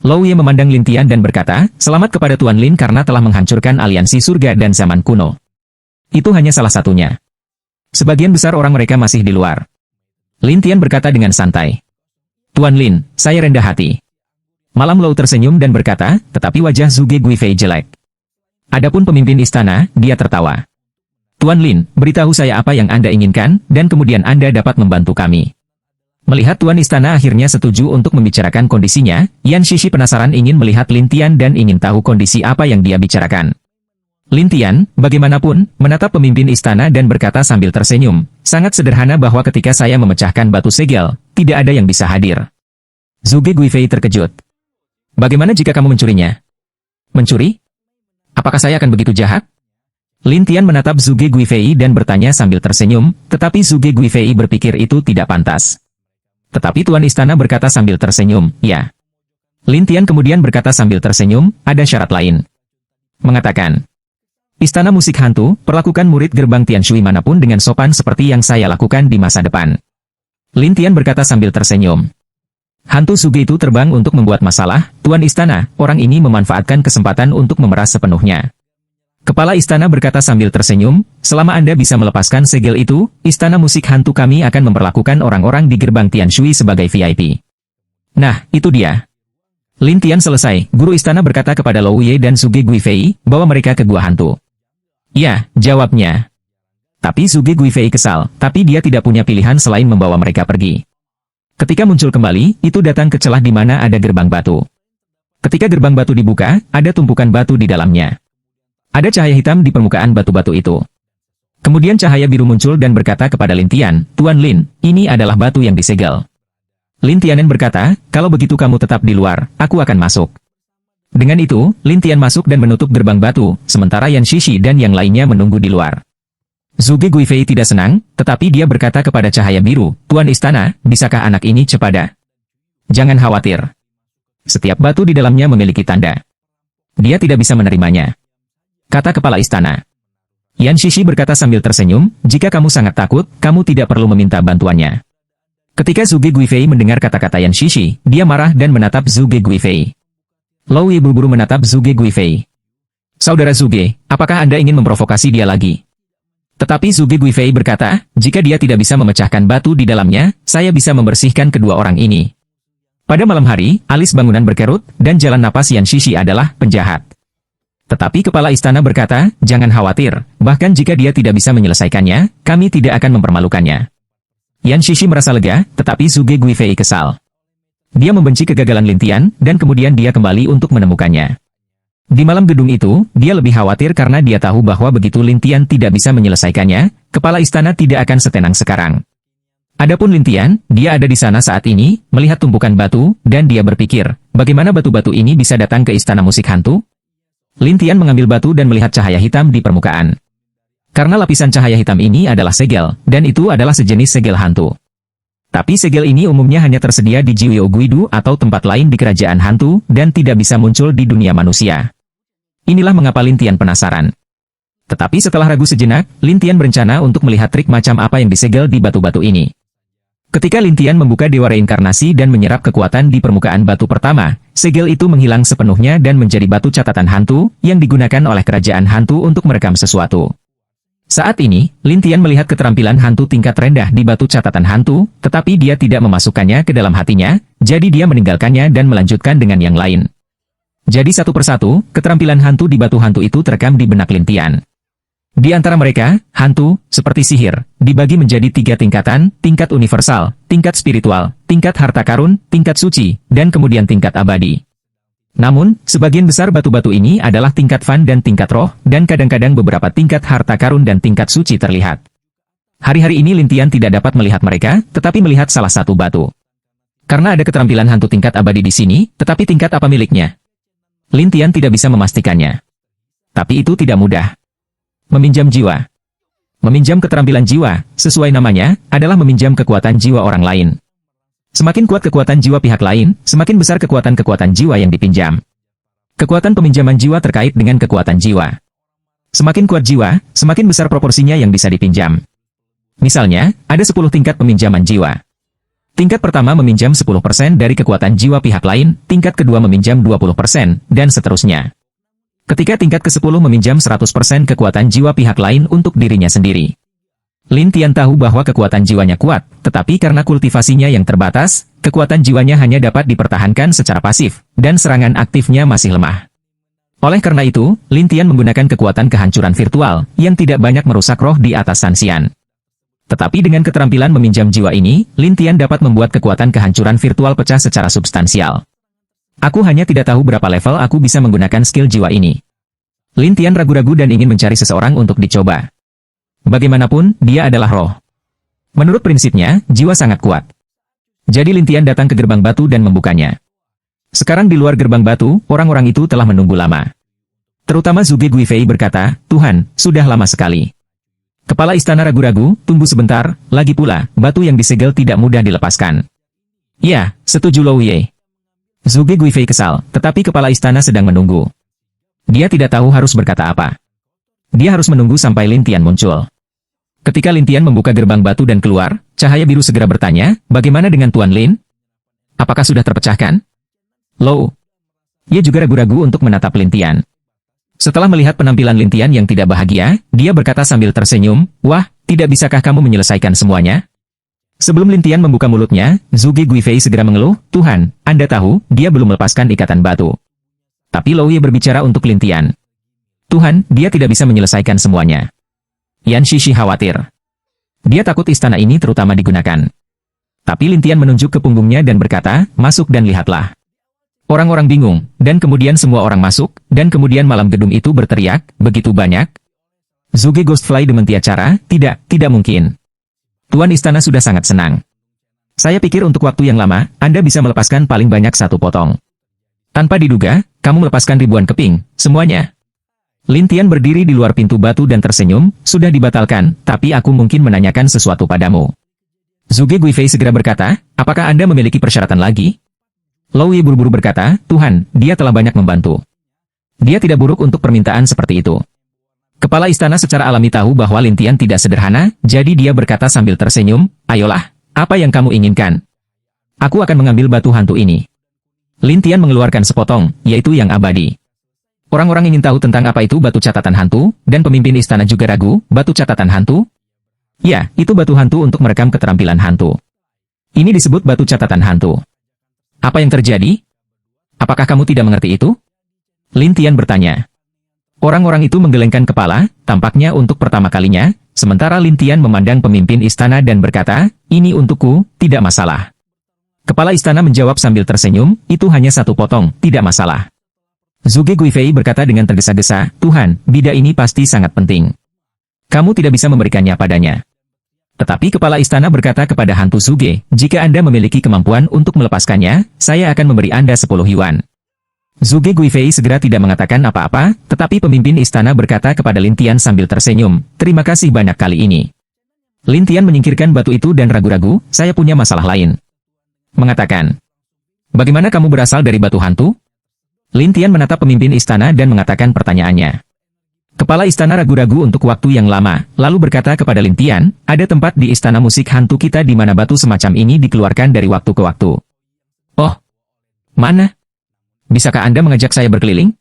Lou Ye memandang Lin Tian dan berkata, selamat kepada Tuan Lin karena telah menghancurkan aliansi surga dan zaman kuno. Itu hanya salah satunya. Sebagian besar orang mereka masih di luar. Lin Tian berkata dengan santai. Tuan Lin, saya rendah hati. Malam Lou tersenyum dan berkata, tetapi wajah Zhuge Guifei jelek. Adapun pemimpin istana, dia tertawa. Tuan Lin, beritahu saya apa yang Anda inginkan, dan kemudian Anda dapat membantu kami. Melihat Tuan Istana akhirnya setuju untuk membicarakan kondisinya, Yan Shishi penasaran ingin melihat Lin Tian dan ingin tahu kondisi apa yang dia bicarakan. Lin Tian, bagaimanapun, menatap pemimpin istana dan berkata sambil tersenyum, sangat sederhana bahwa ketika saya memecahkan batu segel, tidak ada yang bisa hadir. Zhuge Guifei terkejut. Bagaimana jika kamu mencurinya? Mencuri? Apakah saya akan begitu jahat? Lin Tian menatap Zhuge Guifei dan bertanya sambil tersenyum, tetapi Zhuge Guifei berpikir itu tidak pantas. Tetapi Tuan Istana berkata sambil tersenyum, ya. Lin Tian kemudian berkata sambil tersenyum, ada syarat lain. Mengatakan, Istana Musik Hantu, perlakukan murid gerbang Tianshui manapun dengan sopan seperti yang saya lakukan di masa depan. Lin Tian berkata sambil tersenyum. Hantu Zhuge itu terbang untuk membuat masalah, Tuan Istana, orang ini memanfaatkan kesempatan untuk memeras sepenuhnya. Kepala istana berkata sambil tersenyum, selama Anda bisa melepaskan segel itu, Istana Musik Hantu kami akan memperlakukan orang-orang di gerbang Tianshui sebagai VIP. Nah, itu dia. Lin Tian selesai, guru istana berkata kepada Lou Ye dan Zhuge Guifei, bawa mereka ke gua hantu. Ya, jawabnya. Tapi Zhuge Guifei kesal, tapi dia tidak punya pilihan selain membawa mereka pergi. Ketika muncul kembali, itu datang ke celah di mana ada gerbang batu. Ketika gerbang batu dibuka, ada tumpukan batu di dalamnya. Ada cahaya hitam di permukaan batu-batu itu. Kemudian cahaya biru muncul dan berkata kepada Lin Tian, Tuan Lin, ini adalah batu yang disegel. Lin Tianen berkata, kalau begitu kamu tetap di luar, aku akan masuk. Dengan itu, Lin Tian masuk dan menutup gerbang batu, sementara Yan Shishi dan yang lainnya menunggu di luar. Zhuge Guifei tidak senang, tetapi dia berkata kepada cahaya biru, Tuan Istana, bisakah anak ini cepada? Jangan khawatir. Setiap batu di dalamnya memiliki tanda. Dia tidak bisa menerimanya. Kata kepala istana. Yan Shishi berkata sambil tersenyum, jika kamu sangat takut, kamu tidak perlu meminta bantuannya. Ketika Zhuge Guifei mendengar kata-kata Yan Shishi, dia marah dan menatap Zhuge Guifei. Lou Ye buru-buru menatap Zhuge Guifei. Saudara Zhuge, apakah Anda ingin memprovokasi dia lagi? Tetapi Zhuge Guifei berkata, jika dia tidak bisa memecahkan batu di dalamnya, saya bisa membersihkan kedua orang ini. Pada malam hari, alis bangunan berkerut, dan jalan napas Yan Shishi adalah penjahat. Tetapi kepala istana berkata, jangan khawatir, bahkan jika dia tidak bisa menyelesaikannya, kami tidak akan mempermalukannya. Yan Shishi merasa lega, tetapi Zhuge Guifei kesal. Dia membenci kegagalan Lin Tian, dan kemudian dia kembali untuk menemukannya. Di malam gedung itu, dia lebih khawatir karena dia tahu bahwa begitu Lin Tian tidak bisa menyelesaikannya, kepala istana tidak akan setenang sekarang. Adapun Lin Tian, dia ada di sana saat ini, melihat tumpukan batu, dan dia berpikir, bagaimana batu-batu ini bisa datang ke istana musik hantu? Lin Tian mengambil batu dan melihat cahaya hitam di permukaan. Karena lapisan cahaya hitam ini adalah segel, dan itu adalah sejenis segel hantu. Tapi segel ini umumnya hanya tersedia di Jiweo Guidu atau tempat lain di kerajaan hantu, dan tidak bisa muncul di dunia manusia. Inilah mengapa Lin Tian penasaran. Tetapi setelah ragu sejenak, Lin Tian berencana untuk melihat trik macam apa yang disegel di batu-batu ini. Ketika Lin Tian membuka Dewa Reinkarnasi dan menyerap kekuatan di permukaan batu pertama, segel itu menghilang sepenuhnya dan menjadi batu catatan hantu, yang digunakan oleh kerajaan hantu untuk merekam sesuatu. Saat ini, Lin Tian melihat keterampilan hantu tingkat rendah di batu catatan hantu, tetapi dia tidak memasukkannya ke dalam hatinya, jadi dia meninggalkannya dan melanjutkan dengan yang lain. Jadi satu persatu, keterampilan hantu di batu hantu itu terekam di benak Lin Tian. Di antara mereka, hantu, seperti sihir, dibagi menjadi 3 tingkatan, tingkat universal, tingkat spiritual, tingkat harta karun, tingkat suci, dan kemudian tingkat abadi. Namun, sebagian besar batu-batu ini adalah tingkat fan dan tingkat roh, dan kadang-kadang beberapa tingkat harta karun dan tingkat suci terlihat. Hari-hari ini Lintian tidak dapat melihat mereka, tetapi melihat salah satu batu. Karena ada keterampilan hantu tingkat abadi di sini, tetapi tingkat apa miliknya? Lintian tidak bisa memastikannya. Tapi itu tidak mudah. Meminjam jiwa. Meminjam keterampilan jiwa, sesuai namanya, adalah meminjam kekuatan jiwa orang lain. Semakin kuat kekuatan jiwa pihak lain, semakin besar kekuatan-kekuatan jiwa yang dipinjam. Kekuatan peminjaman jiwa terkait dengan kekuatan jiwa. Semakin kuat jiwa, semakin besar proporsinya yang bisa dipinjam. Misalnya, ada 10 tingkat peminjaman jiwa. Tingkat pertama meminjam 10% dari kekuatan jiwa pihak lain, tingkat kedua meminjam 20%, dan seterusnya. Ketika tingkat ke-10 meminjam 100% kekuatan jiwa pihak lain untuk dirinya sendiri. Lintian tahu bahwa kekuatan jiwanya kuat, tetapi karena kultivasinya yang terbatas, kekuatan jiwanya hanya dapat dipertahankan secara pasif, dan serangan aktifnya masih lemah. Oleh karena itu, Lintian menggunakan kekuatan kehancuran virtual, yang tidak banyak merusak roh di atas Sanxian. Tetapi dengan keterampilan meminjam jiwa ini, Lintian dapat membuat kekuatan kehancuran virtual pecah secara substansial. Aku hanya tidak tahu berapa level aku bisa menggunakan skill jiwa ini. Lintian ragu-ragu dan ingin mencari seseorang untuk dicoba. Bagaimanapun, dia adalah roh. Menurut prinsipnya, jiwa sangat kuat. Jadi Lintian datang ke gerbang batu dan membukanya. Sekarang di luar gerbang batu, orang-orang itu telah menunggu lama. Terutama Zhuge Guifei berkata, Tuhan, sudah lama sekali. Kepala istana ragu-ragu, tunggu sebentar, lagi pula, batu yang disegel tidak mudah dilepaskan. Ya, setuju Lou Ye. Zhuge Guifei kesal, tetapi kepala istana sedang menunggu. Dia tidak tahu harus berkata apa. Dia harus menunggu sampai Lintian muncul. Ketika Lintian membuka gerbang batu dan keluar, cahaya biru segera bertanya, bagaimana dengan Tuan Lin? Apakah sudah terpecahkan? Lou. Ia juga ragu-ragu untuk menatap Lintian. Setelah melihat penampilan Lintian yang tidak bahagia, dia berkata sambil tersenyum, wah, tidak bisakah kamu menyelesaikan semuanya? Sebelum Lintian membuka mulutnya, Zhuge Guifei segera mengeluh, Tuhan, Anda tahu, dia belum melepaskan ikatan batu. Tapi Lou Ye berbicara untuk Lintian. Tuhan, dia tidak bisa menyelesaikan semuanya. Yan Shishi khawatir. Dia takut istana ini terutama digunakan. Tapi Lintian menunjuk ke punggungnya dan berkata, masuk dan lihatlah. Orang-orang bingung, dan kemudian semua orang masuk, dan kemudian malam gedung itu berteriak, begitu banyak. Zhuge Ghostfly dementia cara, tidak mungkin. Tuan istana sudah sangat senang. Saya pikir untuk waktu yang lama, Anda bisa melepaskan paling banyak 1 potong. Tanpa diduga, kamu melepaskan ribuan keping, semuanya. Lintian berdiri di luar pintu batu dan tersenyum, sudah dibatalkan, tapi aku mungkin menanyakan sesuatu padamu. Zhuge Guifei segera berkata, apakah Anda memiliki persyaratan lagi? Lou Ye buru-buru berkata, Tuhan, dia telah banyak membantu. Dia tidak buruk untuk permintaan seperti itu. Kepala istana secara alami tahu bahwa Lintian tidak sederhana, jadi dia berkata sambil tersenyum, ayolah, apa yang kamu inginkan? Aku akan mengambil batu hantu ini. Lintian mengeluarkan sepotong, yaitu yang abadi. Orang-orang ingin tahu tentang apa itu batu catatan hantu, dan pemimpin istana juga ragu, batu catatan hantu? Ya, itu batu hantu untuk merekam keterampilan hantu. Ini disebut batu catatan hantu. Apa yang terjadi? Apakah kamu tidak mengerti itu? Lintian bertanya. Orang-orang itu menggelengkan kepala, tampaknya untuk pertama kalinya, sementara Lintian memandang pemimpin istana dan berkata, ini untukku, tidak masalah. Kepala istana menjawab sambil tersenyum, itu hanya 1 potong, tidak masalah. Zhuge Guifei berkata dengan tergesa-gesa, Tuhan, bida ini pasti sangat penting. Kamu tidak bisa memberikannya padanya. Tetapi kepala istana berkata kepada hantu Zhuge, jika Anda memiliki kemampuan untuk melepaskannya, saya akan memberi Anda 10 yuan. Zhuge Guifei segera tidak mengatakan apa-apa, tetapi pemimpin istana berkata kepada Lintian sambil tersenyum, terima kasih banyak kali ini. Lintian menyingkirkan batu itu dan ragu-ragu, saya punya masalah lain. Mengatakan, bagaimana kamu berasal dari batu hantu? Lintian menatap pemimpin istana dan mengatakan pertanyaannya. Kepala istana ragu-ragu untuk waktu yang lama, lalu berkata kepada Lintian, ada tempat di istana musik hantu kita di mana batu semacam ini dikeluarkan dari waktu ke waktu. Oh, mana? Bisakah Anda mengajak saya berkeliling?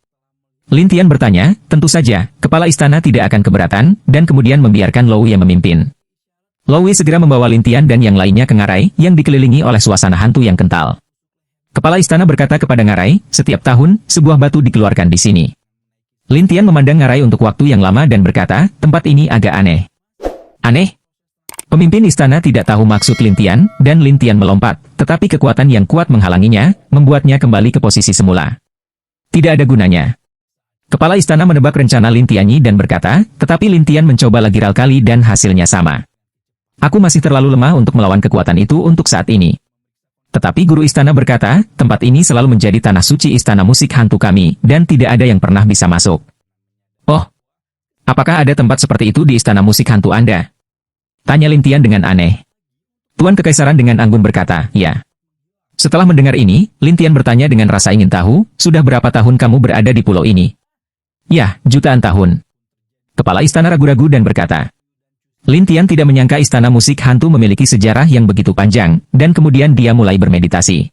Lintian bertanya, tentu saja, kepala istana tidak akan keberatan, dan kemudian membiarkan Lou Ye memimpin. Lou Ye segera membawa Lintian dan yang lainnya ke ngarai, yang dikelilingi oleh suasana hantu yang kental. Kepala istana berkata kepada ngarai, setiap tahun, sebuah batu dikeluarkan di sini. Lin Tian memandang ngarai untuk waktu yang lama dan berkata, tempat ini agak aneh. Aneh? Pemimpin istana tidak tahu maksud Lin Tian, dan Lin Tian melompat, tetapi kekuatan yang kuat menghalanginya, membuatnya kembali ke posisi semula. Tidak ada gunanya. Kepala istana menebak rencana Lin Tianyi dan berkata, tetapi Lin Tian mencoba lagi kali dan hasilnya sama. Aku masih terlalu lemah untuk melawan kekuatan itu untuk saat ini. Tetapi guru istana berkata, tempat ini selalu menjadi tanah suci istana musik hantu kami, dan tidak ada yang pernah bisa masuk. Oh, apakah ada tempat seperti itu di istana musik hantu Anda? Tanya Lin Tian dengan aneh. Tuan Kekaisaran dengan anggun berkata, ya. Setelah mendengar ini, Lin Tian bertanya dengan rasa ingin tahu, sudah berapa tahun kamu berada di pulau ini? Ya, jutaan tahun. Kepala istana ragu-ragu dan berkata, Lin Tian tidak menyangka istana musik hantu memiliki sejarah yang begitu panjang, dan kemudian dia mulai bermeditasi.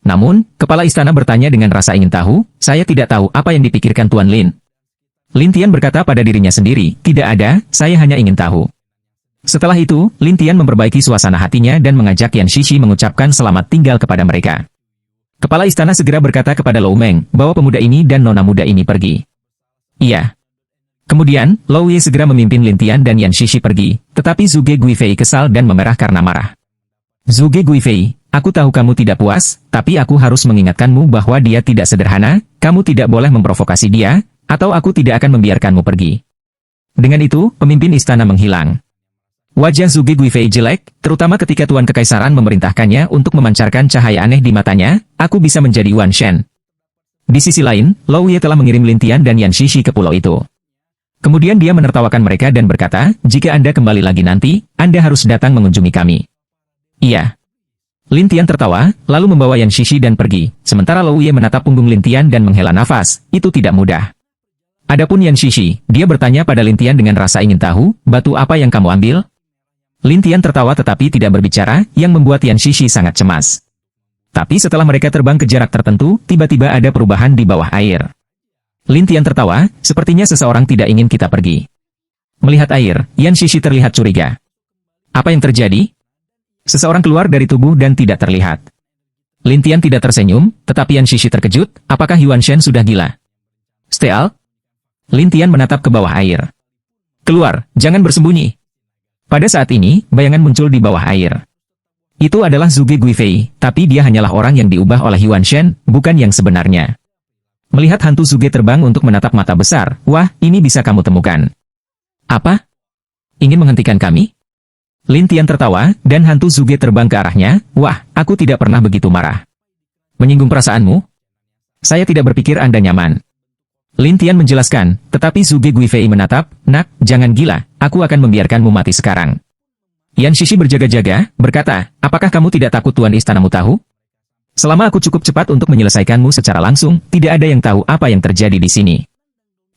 Namun, kepala istana bertanya dengan rasa ingin tahu, saya tidak tahu apa yang dipikirkan Tuan Lin. Lin Tian berkata pada dirinya sendiri, tidak ada, saya hanya ingin tahu. Setelah itu, Lin Tian memperbaiki suasana hatinya dan mengajak Yan Shishi mengucapkan selamat tinggal kepada mereka. Kepala istana segera berkata kepada Lou Meng, bahwa pemuda ini dan nona muda ini pergi. Iya. Kemudian, Lou Ye segera memimpin Lin Tian dan Yan Shishi pergi, tetapi Zhuge Guifei kesal dan memerah karena marah. Zhuge Guifei, aku tahu kamu tidak puas, tapi aku harus mengingatkanmu bahwa dia tidak sederhana, kamu tidak boleh memprovokasi dia, atau aku tidak akan membiarkanmu pergi. Dengan itu, pemimpin istana menghilang. Wajah Zhuge Guifei jelek, terutama ketika Tuan Kekaisaran memerintahkannya untuk memancarkan cahaya aneh di matanya, aku bisa menjadi Wan Shen. Di sisi lain, Lou Ye telah mengirim Lin Tian dan Yan Shishi ke pulau itu. Kemudian dia menertawakan mereka dan berkata, jika Anda kembali lagi nanti, Anda harus datang mengunjungi kami. Iya. Lin Tian tertawa, lalu membawa Yan Shishi dan pergi, sementara Lou Ye menatap punggung Lin Tian dan menghela nafas, itu tidak mudah. Adapun Yan Shishi, dia bertanya pada Lin Tian dengan rasa ingin tahu, batu apa yang kamu ambil? Lin Tian tertawa tetapi tidak berbicara, yang membuat Yan Shishi sangat cemas. Tapi setelah mereka terbang ke jarak tertentu, tiba-tiba ada perubahan di bawah air. Lin Tian tertawa, sepertinya seseorang tidak ingin kita pergi. Melihat air, Yan Shishi terlihat curiga. Apa yang terjadi? Seseorang keluar dari tubuh dan tidak terlihat. Lin Tian tidak tersenyum, tetapi Yan Shishi terkejut, apakah Yuan Shen sudah gila? Steal? Lin Tian menatap ke bawah air. Keluar, jangan bersembunyi. Pada saat ini, bayangan muncul di bawah air. Itu adalah Zhuge Guifei, tapi dia hanyalah orang yang diubah oleh Yuan Shen, bukan yang sebenarnya. Melihat hantu Zhuge terbang untuk menatap mata besar, wah, ini bisa kamu temukan. Apa? Ingin menghentikan kami? Lin Tian tertawa, dan hantu Zhuge terbang ke arahnya, wah, aku tidak pernah begitu marah. Menyinggung perasaanmu? Saya tidak berpikir Anda nyaman. Lin Tian menjelaskan, tetapi Zhuge Guifei menatap, nak, jangan gila, aku akan membiarkanmu mati sekarang. Yan Shishi berjaga-jaga, berkata, apakah kamu tidak takut tuan istanamu tahu? Selama aku cukup cepat untuk menyelesaikanmu secara langsung, tidak ada yang tahu apa yang terjadi di sini.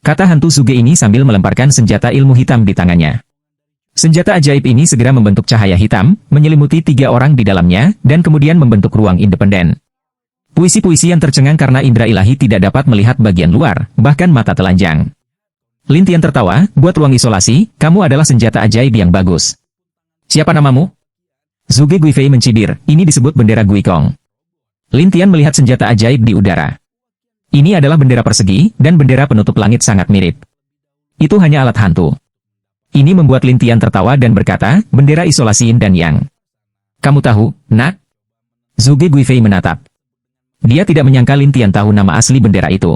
Kata hantu Zhuge ini sambil melemparkan senjata ilmu hitam di tangannya. Senjata ajaib ini segera membentuk cahaya hitam, menyelimuti 3 orang di dalamnya, dan kemudian membentuk ruang independen. Puisi-puisi yang tercengang karena indera ilahi tidak dapat melihat bagian luar, bahkan mata telanjang. Lin Tian tertawa, buat ruang isolasi, kamu adalah senjata ajaib yang bagus. Siapa namamu? Zhuge Guifei mencibir, ini disebut bendera Guikong. Lin Tian melihat senjata ajaib di udara. Ini adalah bendera persegi, dan bendera penutup langit sangat mirip. Itu hanya alat hantu. Ini membuat Lin Tian tertawa dan berkata, bendera isolasi Yin dan Yang. Kamu tahu, nak? Zhuge Guifei menatap. Dia tidak menyangka Lin Tian tahu nama asli bendera itu.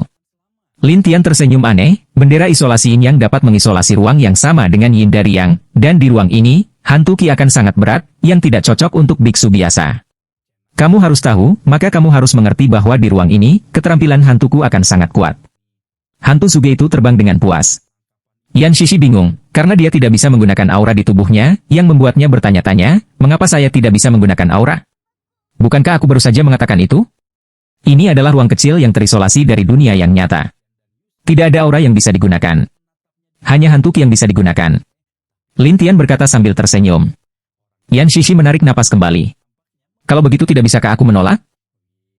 Lin Tian tersenyum aneh, bendera isolasi Yin Yang dapat mengisolasi ruang yang sama dengan Yin dari Yang, dan di ruang ini, hantu Qi akan sangat berat, yang tidak cocok untuk biksu biasa. Kamu harus tahu, maka kamu harus mengerti bahwa di ruang ini, keterampilan hantuku akan sangat kuat. Hantu Zhuge itu terbang dengan puas. Yan Shishi bingung, karena dia tidak bisa menggunakan aura di tubuhnya, yang membuatnya bertanya-tanya, mengapa saya tidak bisa menggunakan aura? Bukankah aku baru saja mengatakan itu? Ini adalah ruang kecil yang terisolasi dari dunia yang nyata. Tidak ada aura yang bisa digunakan. Hanya hantu Qi yang bisa digunakan. Lin Tian berkata sambil tersenyum. Yan Shishi menarik napas kembali. Kalau begitu tidak bisakah aku menolak?